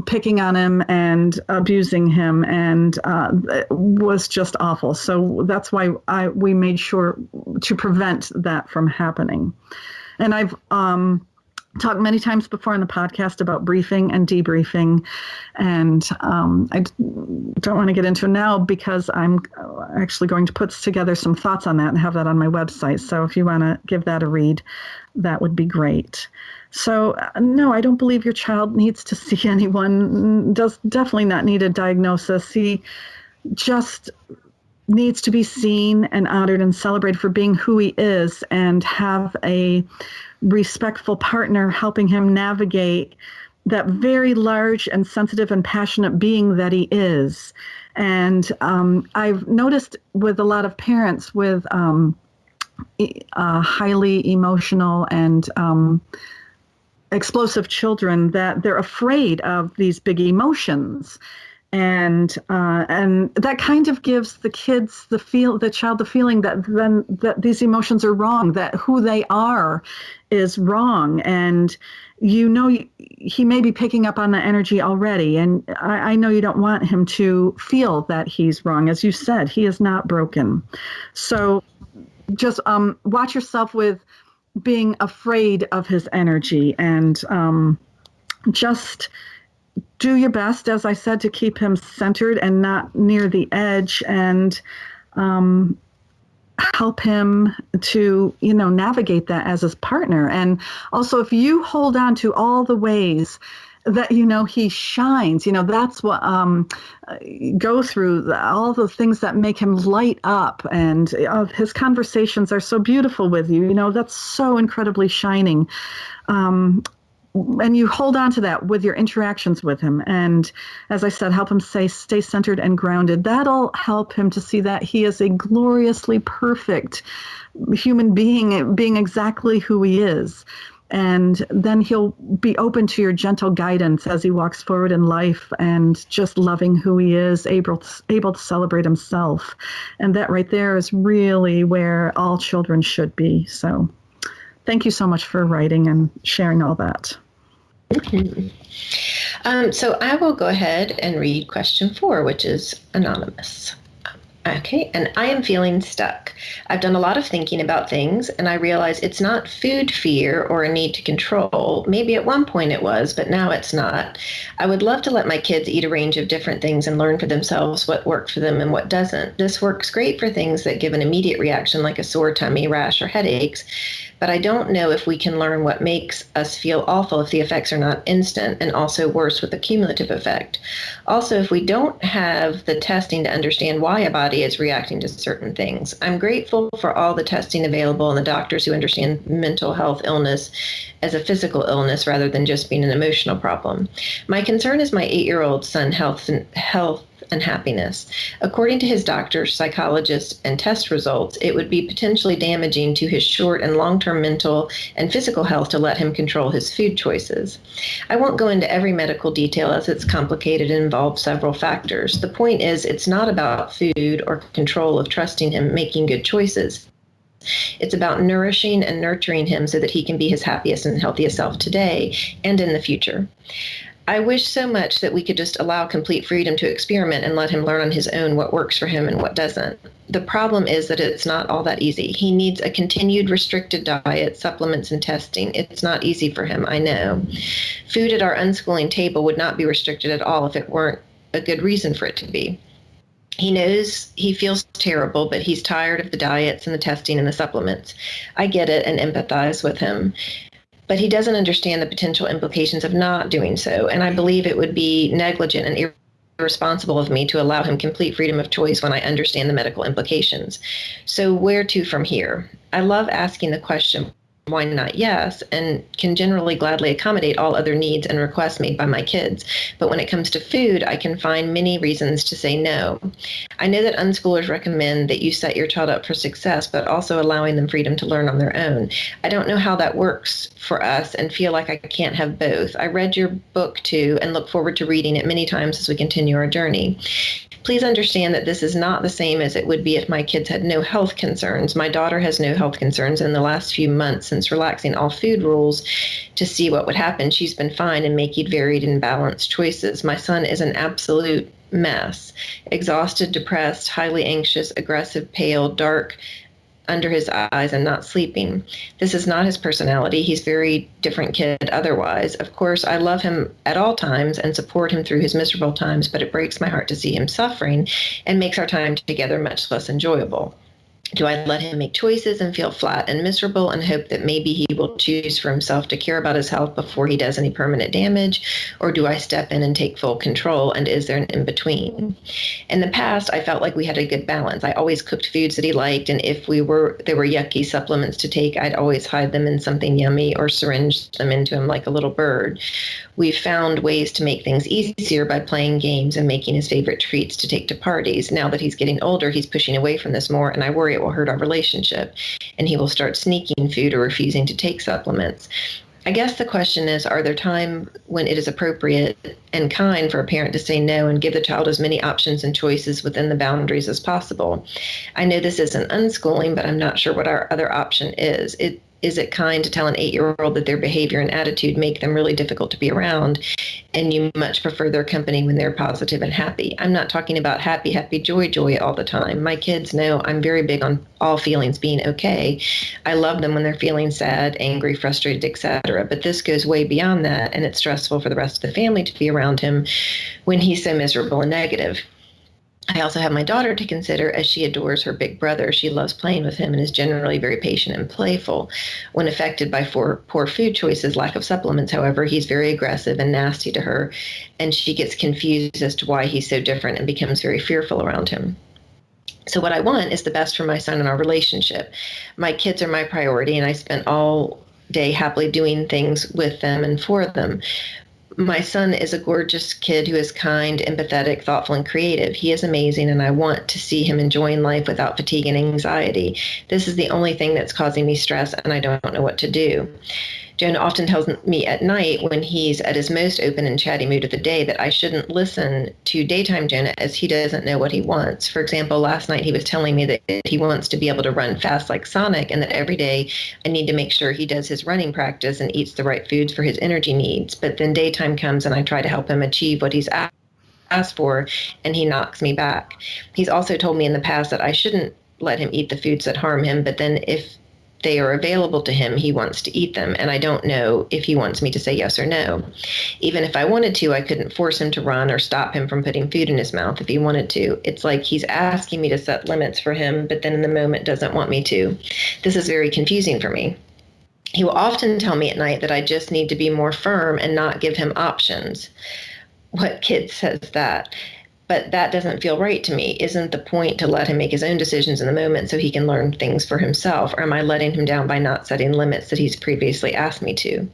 picking on him and abusing him, and it was just awful. So that's why we made sure to prevent that from happening. And I've talked many times before on the podcast about briefing and debriefing, and I don't want to get into it now because I'm actually going to put together some thoughts on that and have that on my website. So if you want to give that a read, that would be great. So no, I don't believe your child needs to see anyone, does definitely not need a diagnosis. He just needs to be seen and honored and celebrated for being who he is, and have a respectful partner helping him navigate that very large and sensitive and passionate being that he is. And I've noticed with a lot of parents with highly emotional and explosive children that they're afraid of these big emotions. And that kind of gives the kids the child the feeling that these emotions are wrong, that who they are is wrong. And he may be picking up on the energy already. And I know you don't want him to feel that he's wrong. As you said, he is not broken. So just watch yourself with being afraid of his energy, and just do your best, as I said, to keep him centered and not near the edge, and help him to, navigate that as his partner. And also, if you hold on to all the ways that, he shines, that's what go through all the things that make him light up. And his conversations are so beautiful with you, that's so incredibly shining. And you hold on to that with your interactions with him. And as I said, help him stay centered and grounded. That'll help him to see that he is a gloriously perfect human being exactly who he is. And then he'll be open to your gentle guidance as he walks forward in life, and just loving who he is, able to celebrate himself. And that right there is really where all children should be. So thank you so much for writing and sharing all that. So I will go ahead and read question 4, which is anonymous. Okay, and I am feeling stuck. I've done a lot of thinking about things, and I realize it's not food fear or a need to control. Maybe at one point it was, but now it's not. I would love to let my kids eat a range of different things and learn for themselves what worked for them and what doesn't. This works great for things that give an immediate reaction like a sore tummy, rash, or headaches. But I don't know if we can learn what makes us feel awful if the effects are not instant, and also worse with the cumulative effect. Also, if we don't have the testing to understand why a body is reacting to certain things. I'm grateful for all the testing available and the doctors who understand mental health illness as a physical illness rather than just being an emotional problem. My concern is my 8-year-old son health and happiness. According to his doctor, psychologist, and test results, it would be potentially damaging to his short and long-term mental and physical health to let him control his food choices. I won't go into every medical detail as it's complicated and involves several factors. The point is, it's not about food or control of trusting him making good choices. It's about nourishing and nurturing him so that he can be his happiest and healthiest self today and in the future. I wish so much that we could just allow complete freedom to experiment and let him learn on his own what works for him and what doesn't. The problem is that it's not all that easy. He needs a continued restricted diet, supplements, and testing. It's not easy for him, I know. Food at our unschooling table would not be restricted at all if it weren't a good reason for it to be. He knows he feels terrible, but he's tired of the diets and the testing and the supplements. I get it and empathize with him. But he doesn't understand the potential implications of not doing so, and I believe it would be negligent and irresponsible of me to allow him complete freedom of choice when I understand the medical implications. So where to from here? I love asking the question, why not yes, and can generally gladly accommodate all other needs and requests made by my kids. But when it comes to food, I can find many reasons to say no. I know that unschoolers recommend that you set your child up for success, but also allowing them freedom to learn on their own. I don't know how that works for us and feel like I can't have both. I read your book too and look forward to reading it many times as we continue our journey. Please understand that this is not the same as it would be if my kids had no health concerns. My daughter has no health concerns. In the last few months since relaxing all food rules to see what would happen, she's been fine and making varied and balanced choices. My son is an absolute mess, exhausted, depressed, highly anxious, aggressive, pale, dark under his eyes, and not sleeping. This is not his personality. He's a very different kid otherwise. Of course, I love him at all times and support him through his miserable times, but it breaks my heart to see him suffering and makes our time together much less enjoyable. Do I let him make choices and feel flat and miserable and hope that maybe he will choose for himself to care about his health before he does any permanent damage? Or do I step in and take full control? And is there an in-between? In the past, I felt like we had a good balance. I always cooked foods that he liked, and if there were yucky supplements to take, I'd always hide them in something yummy or syringe them into him like a little bird. We've found ways to make things easier by playing games and making his favorite treats to take to parties. Now that he's getting older, he's pushing away from this more, and I worry it will hurt our relationship, and he will start sneaking food or refusing to take supplements. I guess the question is, are there times when it is appropriate and kind for a parent to say no and give the child as many options and choices within the boundaries as possible? I know this isn't unschooling, but I'm not sure what our other option is. Is it kind to tell an 8-year-old that their behavior and attitude make them really difficult to be around, and you much prefer their company when they're positive and happy? I'm not talking about happy, joy all the time. My kids know I'm very big on all feelings being okay. I love them when they're feeling sad, angry, frustrated, etc. But this goes way beyond that, and it's stressful for the rest of the family to be around him when he's so miserable and negative. I also have my daughter to consider, as she adores her big brother. She loves playing with him and is generally very patient and playful. When affected by poor food choices, lack of supplements, however, he's very aggressive and nasty to her, and she gets confused as to why he's so different and becomes very fearful around him. So what I want is the best for my son and our relationship. My kids are my priority, and I spend all day happily doing things with them and for them. My son is a gorgeous kid who is kind, empathetic, thoughtful, and creative. He is amazing, and I want to see him enjoying life without fatigue and anxiety. This is the only thing that's causing me stress, and I don't know what to do. Jonah often tells me at night when he's at his most open and chatty mood of the day that I shouldn't listen to daytime Jonah, as he doesn't know what he wants. For example, last night he was telling me that he wants to be able to run fast like Sonic, and that every day I need to make sure he does his running practice and eats the right foods for his energy needs. But then daytime comes and I try to help him achieve what he's asked for, and he knocks me back. He's also told me in the past that I shouldn't let him eat the foods that harm him, but then if they are available to him, he wants to eat them, and I don't know if he wants me to say yes or no. Even if I wanted to, I couldn't force him to run or stop him from putting food in his mouth if he wanted to. It's like he's asking me to set limits for him, but then in the moment doesn't want me to. This is very confusing for me. He will often tell me at night that I just need to be more firm and not give him options. What kid says that? But that doesn't feel right to me. Isn't the point to let him make his own decisions in the moment so he can learn things for himself? Or am I letting him down by not setting limits that he's previously asked me to?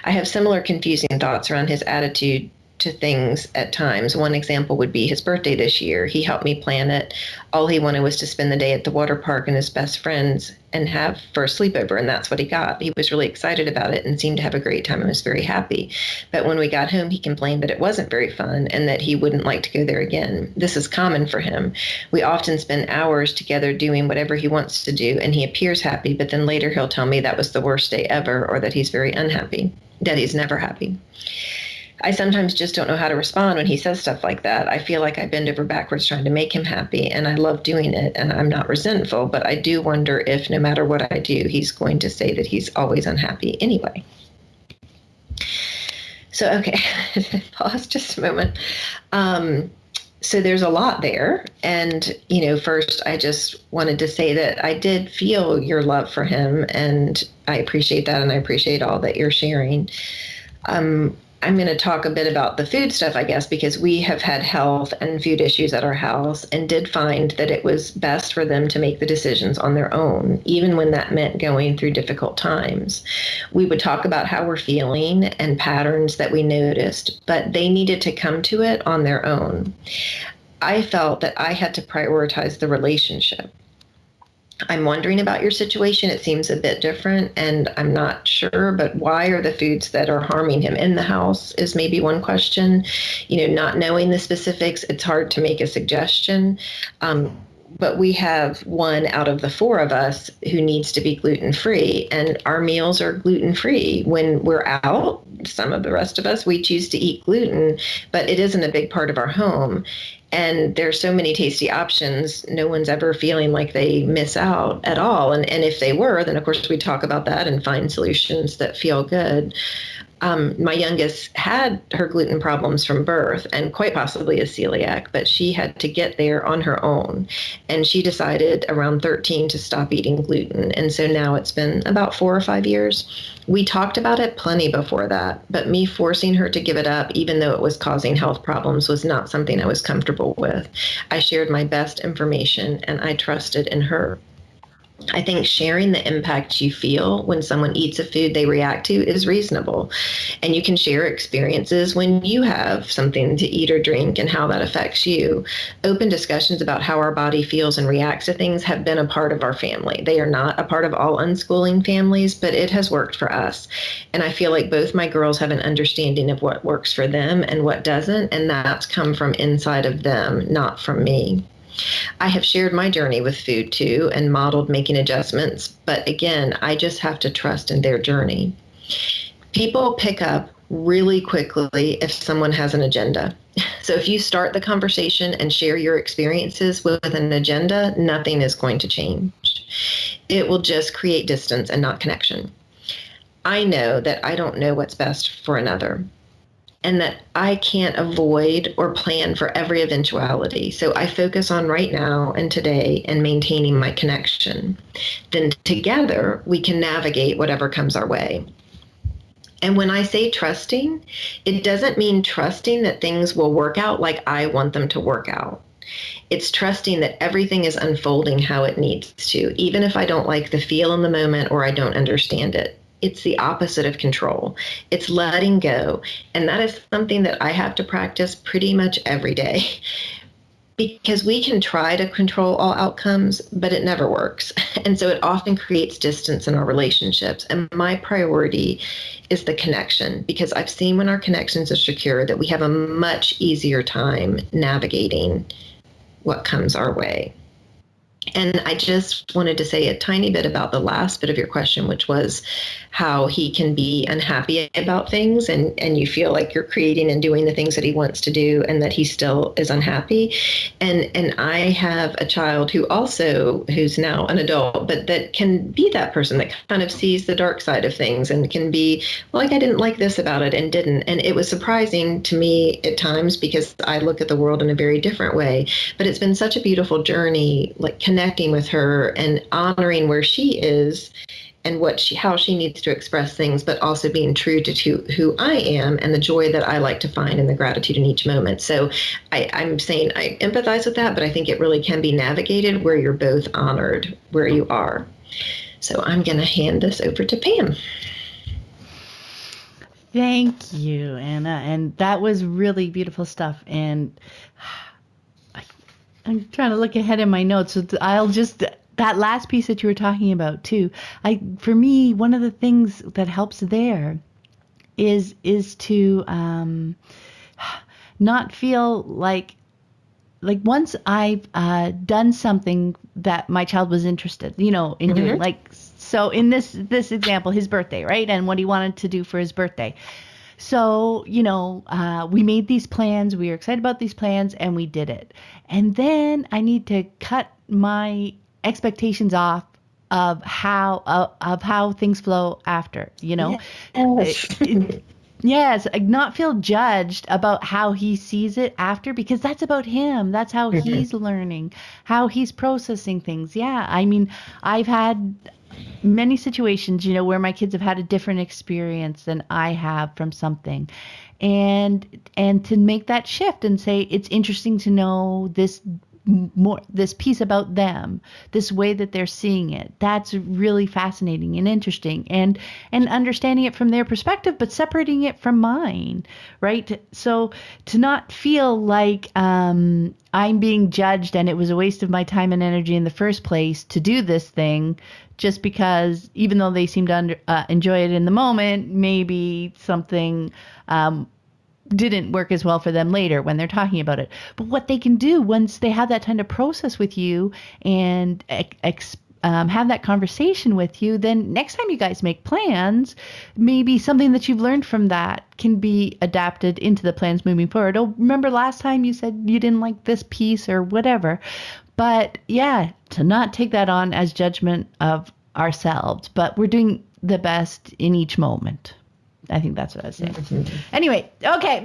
I have similar confusing thoughts around his attitude to things at times. One example would be his birthday this year. He helped me plan it. All he wanted was to spend the day at the water park and his best friends and have for a sleepover, and that's what he got. He was really excited about it and seemed to have a great time and was very happy. But when we got home, he complained that it wasn't very fun and that he wouldn't like to go there again. This is common for him. We often spend hours together doing whatever he wants to do, and he appears happy, but then later he'll tell me that was the worst day ever, or that he's very unhappy, that he's never happy. I sometimes just don't know how to respond when he says stuff like that. I feel like I bend over backwards trying to make him happy, and I love doing it, and I'm not resentful, but I do wonder if no matter what I do, he's going to say that he's always unhappy anyway. So, okay, pause just a moment. So there's a lot there. And, first I just wanted to say that I did feel your love for him, and I appreciate that, and I appreciate all that you're sharing. I'm going to talk a bit about the food stuff, I guess, because we have had health and food issues at our house and did find that it was best for them to make the decisions on their own, even when that meant going through difficult times. We would talk about how we're feeling and patterns that we noticed, but they needed to come to it on their own. I felt that I had to prioritize the relationship. I'm wondering about your situation. It seems a bit different, and I'm not sure, but why are the foods that are harming him in the house is maybe one question. Not knowing the specifics, it's hard to make a suggestion. But we have one out of the four of us who needs to be gluten-free, and our meals are gluten-free. When we're out, some of the rest of us, we choose to eat gluten, but it isn't a big part of our home. And there's so many tasty options. No one's ever feeling like they miss out at all. And if they were, then of course we talk about that and find solutions that feel good. My youngest had her gluten problems from birth and quite possibly a celiac, but she had to get there on her own. And she decided around 13 to stop eating gluten. And so now it's been about 4 or 5 years. We talked about it plenty before that, but me forcing her to give it up, even though it was causing health problems, was not something I was comfortable with. I shared my best information and I trusted in her. I think sharing the impact you feel when someone eats a food they react to is reasonable. And you can share experiences when you have something to eat or drink and how that affects you. Open discussions about how our body feels and reacts to things have been a part of our family. They are not a part of all unschooling families, but it has worked for us. And I feel like both my girls have an understanding of what works for them and what doesn't, and that's come from inside of them, not from me. I have shared my journey with food too and modeled making adjustments, but again, I just have to trust in their journey. People pick up really quickly if someone has an agenda. So if you start the conversation and share your experiences with an agenda, nothing is going to change. It will just create distance and not connection. I know that I don't know what's best for another, and that I can't avoid or plan for every eventuality. So I focus on right now and today and maintaining my connection. Then together we can navigate whatever comes our way. And when I say trusting, it doesn't mean trusting that things will work out like I want them to work out. It's trusting that everything is unfolding how it needs to, even if I don't like the feel in the moment or I don't understand it. It's the opposite of control. It's letting go. And that is something that I have to practice pretty much every day, because we can try to control all outcomes, but it never works. And so it often creates distance in our relationships. And my priority is the connection, because I've seen when our connections are secure that we have a much easier time navigating what comes our way. And I just wanted to say a tiny bit about the last bit of your question, which was how he can be unhappy about things and you feel like you're creating and doing the things that he wants to do and that he still is unhappy. And I have a child who's now an adult, but that can be that person that kind of sees the dark side of things and can be like, I didn't like this about it and didn't. And it was surprising to me at times because I look at the world in a very different way. But it's been such a beautiful journey, like connecting with her and honoring where she is and how she needs to express things, but also being true to who I am and the joy that I like to find and the gratitude in each moment. So I'm saying I empathize with that, but I think it really can be navigated where you're both honored where you are. So I'm going to hand this over to Pam. Thank you, Anna. And that was really beautiful stuff. And I'm trying to look ahead in my notes. So that last piece that you were talking about too, for me, one of the things that helps there is to not feel like once I've done something that my child was interested, in doing, like, so in this example, his birthday, right? And what he wanted to do for his birthday. So, we made these plans, we were excited about these plans, and we did it. And then I need to cut my expectations off of how things flow after, Yes, not feel judged about how he sees it after, because that's about him. That's how he's learning, how he's processing things. Yeah, I mean, I've had many situations, where my kids have had a different experience than I have from something. And to make that shift and say, it's interesting to know this more this piece about them, this way that they're seeing it. That's really fascinating and interesting, and understanding it from their perspective, but separating it from mine, right? So to not feel like I'm being judged and it was a waste of my time and energy in the first place to do this thing, just because even though they seem to enjoy it in the moment, maybe something didn't work as well for them later when they're talking about it. But what they can do once they have that time to process with you and have that conversation with you, then next time you guys make plans, maybe something that you've learned from that can be adapted into the plans moving forward. Oh, remember last time you said you didn't like this piece or whatever. But yeah, to not take that on as judgment of ourselves, but we're doing the best in each moment. I think that's what I was saying. Mm-hmm. Anyway, okay.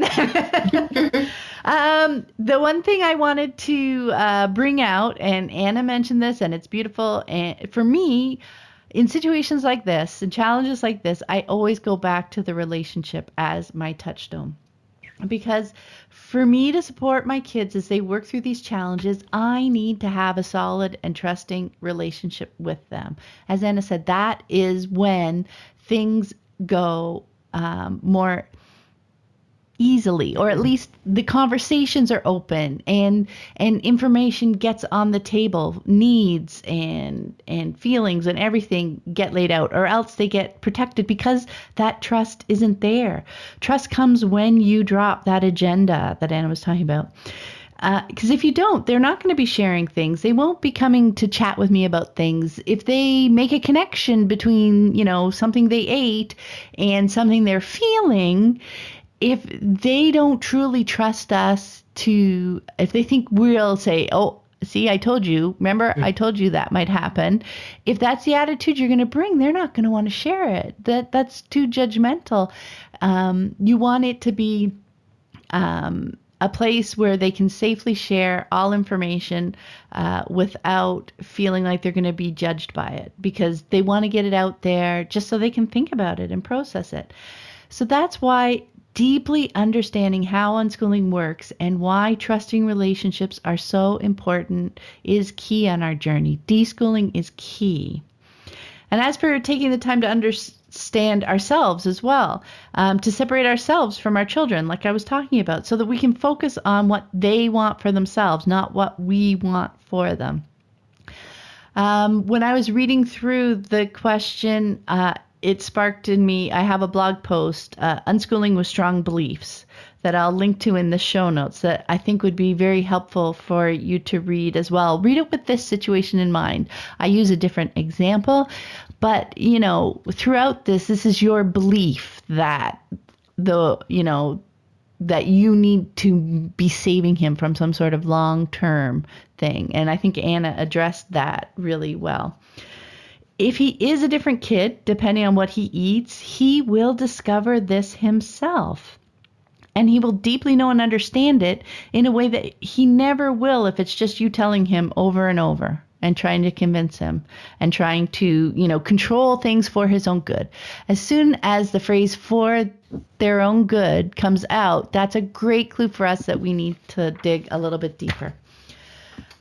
The one thing I wanted to bring out, and Anna mentioned this, and it's beautiful. And for me, in situations like this and challenges like this, I always go back to the relationship as my touchstone. Because for me to support my kids as they work through these challenges, I need to have a solid and trusting relationship with them. As Anna said, that is when things go more easily, or at least the conversations are open and information gets on the table, needs and feelings and everything get laid out, or else they get protected because that trust isn't there. Trust comes when you drop that agenda that Anna was talking about. Because if you don't, they're not going to be sharing things. They won't be coming to chat with me about things. If they make a connection between, something they ate and something they're feeling, if they don't truly trust us if they think we'll say, oh, see, I told you, remember, I told you that might happen. If that's the attitude you're going to bring, they're not going to want to share it. That's too judgmental. You want it to be a place where they can safely share all information without feeling like they're going to be judged by it, because they want to get it out there just so they can think about it and process it. So that's why deeply understanding how unschooling works and why trusting relationships are so important is key on our journey. Deschooling is key. And as for taking the time to understand ourselves as well, to separate ourselves from our children, like I was talking about, so that we can focus on what they want for themselves, not what we want for them. When I was reading through the question, it sparked in me, I have a blog post, Unschooling with Strong Beliefs, that I'll link to in the show notes that I think would be very helpful for you to read as well. Read it with this situation in mind. I use a different example, but, throughout this is your belief that that you need to be saving him from some sort of long-term thing. And I think Anna addressed that really well. If he is a different kid, depending on what he eats, he will discover this himself. And he will deeply know and understand it in a way that he never will if it's just you telling him over and over and trying to convince him and trying to, control things for his own good. As soon as the phrase "for their own good" comes out, that's a great clue for us that we need to dig a little bit deeper.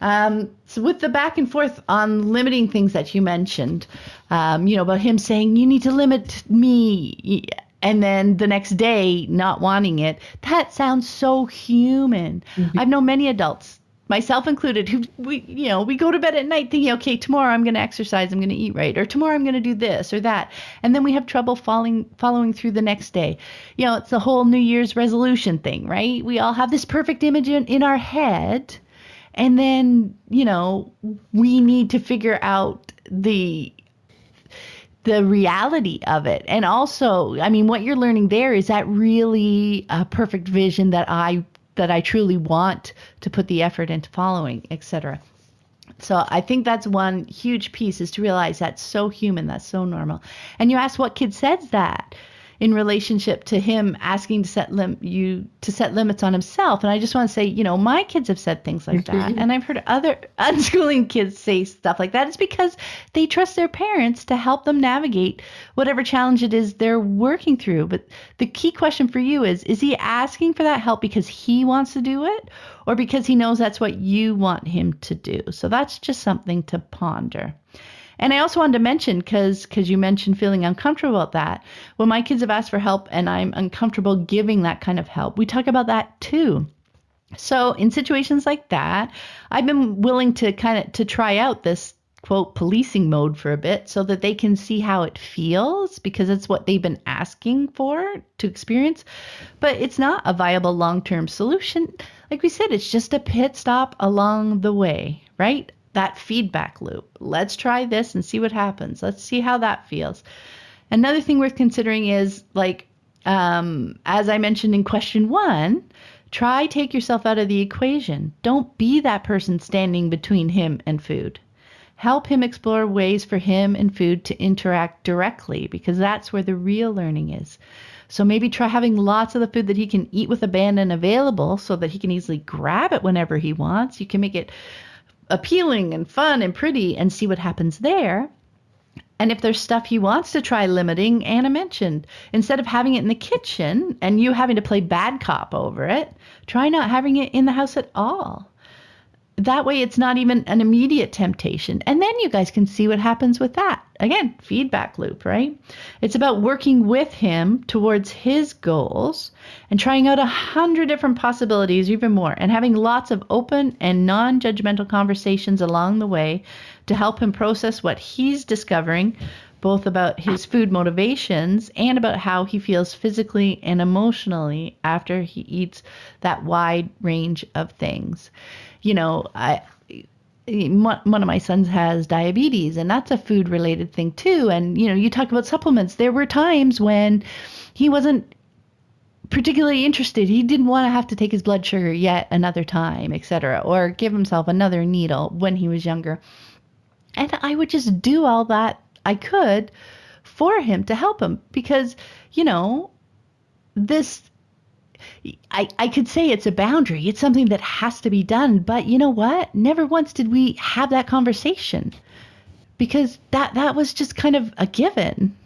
So with the back and forth on limiting things that you mentioned, about him saying, you need to limit me, and then the next day not wanting it, that sounds so human. Mm-hmm. I've known many adults, myself included, who we go to bed at night thinking, okay, tomorrow I'm going to exercise, I'm going to eat right, or tomorrow I'm going to do this or that. And then we have trouble following through the next day. It's the whole New Year's resolution thing, right? We all have this perfect image in our head. And then, we need to figure out the reality of it. And also, what you're learning there, is that really a perfect vision that I truly want to put the effort into following, etc. So I think that's one huge piece, is to realize that's so human, that's so normal. And you ask what kid says that. in relationship to him asking to set limits on himself. And I just want to say, you know, my kids have said things like that, and I've heard other unschooling kids say stuff like that. It's because they trust their parents to help them navigate whatever challenge it is they're working through. But the key question for you is he asking for that help because he wants to do it, or because he knows that's what you want him to do? So that's just something to ponder. And I also wanted to mention, because you mentioned feeling uncomfortable about that, when my kids have asked for help and I'm uncomfortable giving that kind of help, we talk about that too. So in situations like that, I've been willing to to try out this, quote, policing mode for a bit so that they can see how it feels, because it's what they've been asking for to experience. But it's not a viable long-term solution. Like we said, it's just a pit stop along the way, right? That feedback loop. Let's try this and see what happens. Let's see how that feels. Another thing worth considering is, like, as I mentioned in question 1, take yourself out of the equation. Don't be that person standing between him and food. Help him explore ways for him and food to interact directly, because that's where the real learning is. So maybe try having lots of the food that he can eat with abandon available so that he can easily grab it whenever he wants. You can make it appealing and fun and pretty and see what happens there. And if there's stuff he wants to try limiting, Anna mentioned, instead of having it in the kitchen and you having to play bad cop over it, try not having it in the house at all. That way it's not even an immediate temptation. And then you guys can see what happens with that. Again, feedback loop, right? It's about working with him towards his goals and trying out 100 different possibilities, even more, and having lots of open and non-judgmental conversations along the way to help him process what he's discovering, both about his food motivations and about how he feels physically and emotionally after he eats that wide range of things. You know, one of my sons has diabetes, and that's a food related thing too. And, you know, you talk about supplements. There were times when he wasn't particularly interested. He didn't want to have to take his blood sugar yet another time, etc., or give himself another needle when he was younger. And I would just do all that I could for him to help him, because, you know, I could say it's a boundary. It's something that has to be done. But you know what? Never once did we have that conversation, because that was just kind of a given.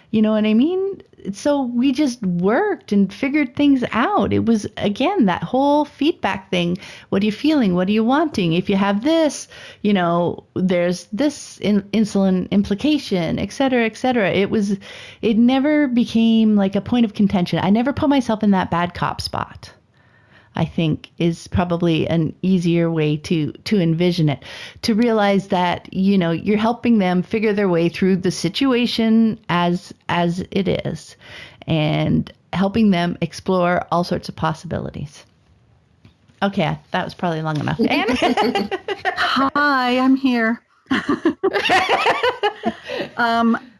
You know what I mean? So we just worked and figured things out. It was, again, that whole feedback thing. What are you feeling? What are you wanting? If you have this, you know, there's this insulin implication, et cetera, et cetera. It never became like a point of contention. I never put myself in that bad cop spot, I think, is probably an easier way to envision it, to realize that, you know, you're helping them figure their way through the situation as it is, and helping them explore all sorts of possibilities. Okay, that was probably long enough. Hi, I'm here.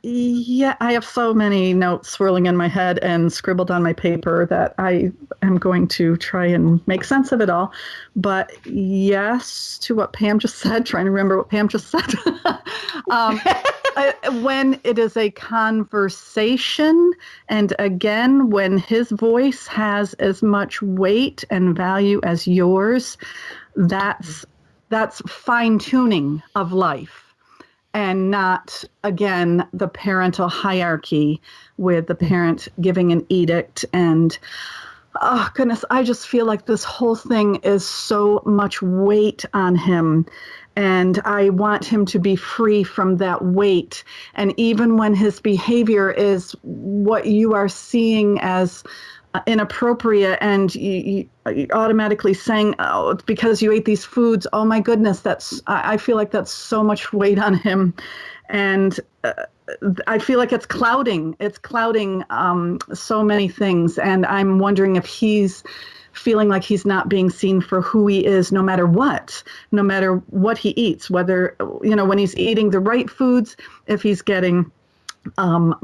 Yeah, I have so many notes swirling in my head and scribbled on my paper that I am going to try and make sense of it all. But yes, to what Pam just said, trying to remember what Pam just said. When it is a conversation, and again, when his voice has as much weight and value as yours, that's fine-tuning of life. And not, again, the parental hierarchy with the parent giving an edict. And, oh, goodness, I just feel like this whole thing is so much weight on him. And I want him to be free from that weight. And even when his behavior is what you are seeing as inappropriate, and you automatically saying, oh, it's because you ate these foods. Oh my goodness, I feel like that's so much weight on him. And I feel like it's clouding so mmany things. And I'm wondering if he's feeling like he's not being seen for who he is, no matter what he eats, whether, you know, when he's eating the right foods, if he's getting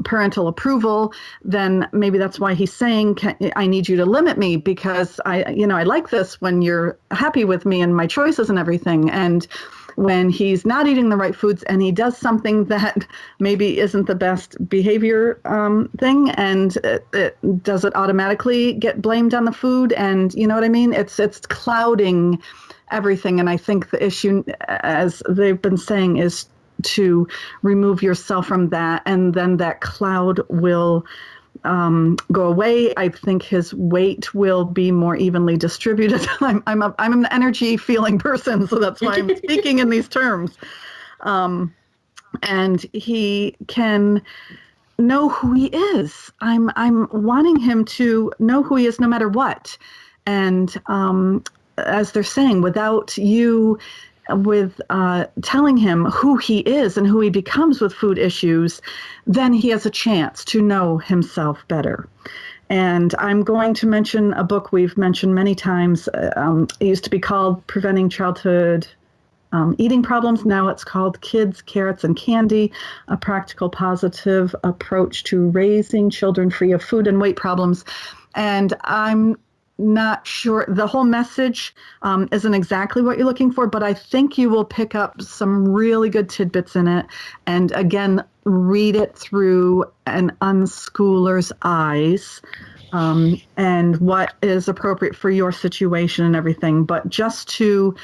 parental approval, then maybe that's why he's saying, I need you to limit me, because I like this when you're happy with me and my choices and everything. And when he's not eating the right foods and he does something that maybe isn't the best behavior thing, and does it automatically get blamed on the food? And you know what I mean? It's clouding everything. And I think the issue, as they've been saying, is to remove yourself from that, and then that cloud will go away. I think his weight will be more evenly distributed. I'm an energy feeling person, so that's why I'm speaking in these terms. And he can know who he is. I'm wanting him to know who he is no matter what. And as they're saying, without you telling him who he is and who he becomes with food issues, then he has a chance to know himself better. And I'm going to mention a book we've mentioned many times. It used to be called Preventing Childhood Eating Problems. Now it's called Kids, Carrots, and Candy, A Practical Positive Approach to Raising Children Free of Food and Weight Problems. And I'm not sure the whole message isn't exactly what you're looking for, but I think you will pick up some really good tidbits in it. And again, read it through an unschooler's eyes, and what is appropriate for your situation and everything. But just to,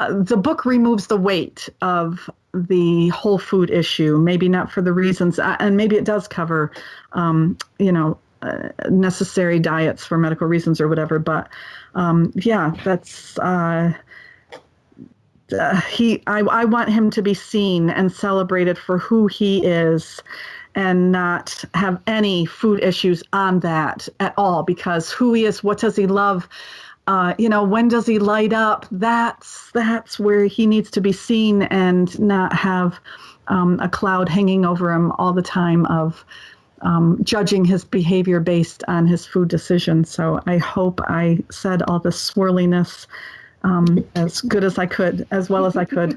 the book removes the weight of the whole food issue, maybe not for the reasons, and maybe it does cover, necessary diets for medical reasons or whatever, but that's I want him to be seen and celebrated for who he is, and not have any food issues on that at all, because who he is, what does he love, when does he light up, that's where he needs to be seen, and not have a cloud hanging over him all the time of judging his behavior based on his food decisions. So I hope I said all the swirliness as good as I could, as well as I could,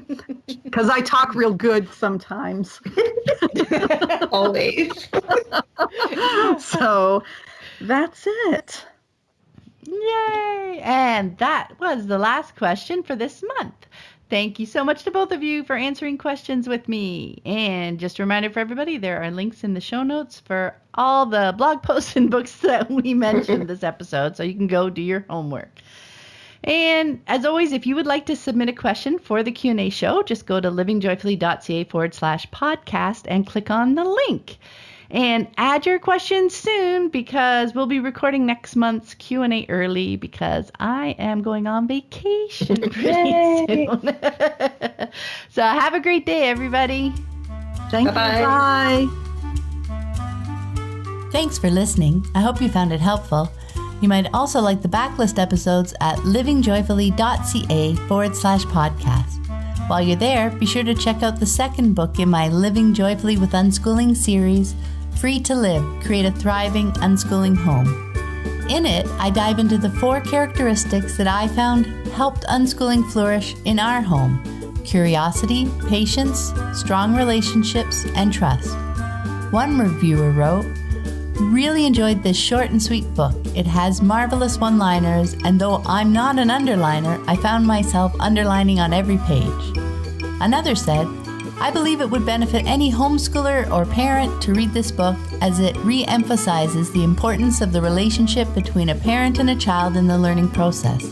because I talk real good sometimes. Always. So that's it. Yay! And that was the last question for this month. Thank you so much to both of you for answering questions with me. And just a reminder for everybody, there are links in the show notes for all the blog posts and books that we mentioned this episode, so you can go do your homework. And as always, if you would like to submit a question for the Q&A show, just go to livingjoyfully.ca/podcast and click on the link. And add your questions soon, because we'll be recording next month's Q&A early, because I am going on vacation pretty soon. So have a great day, everybody. Thank you. Bye. Thanks for listening. I hope you found it helpful. You might also like the backlist episodes at livingjoyfully.ca/podcast. While you're there, be sure to check out the second book in my Living Joyfully with Unschooling series, Free to Live, Create a Thriving Unschooling Home. In it, I dive into the 4 characteristics that I found helped unschooling flourish in our home: curiosity, patience, strong relationships, and trust. One reviewer wrote, "Really enjoyed this short and sweet book. It has marvelous one-liners, and though I'm not an underliner, I found myself underlining on every page." Another said, "I believe it would benefit any homeschooler or parent to read this book, as it re-emphasizes the importance of the relationship between a parent and a child in the learning process.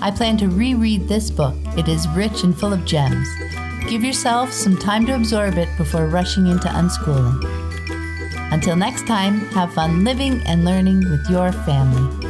I plan to reread this book. It is rich and full of gems. Give yourself some time to absorb it before rushing into unschooling." Until next time, have fun living and learning with your family.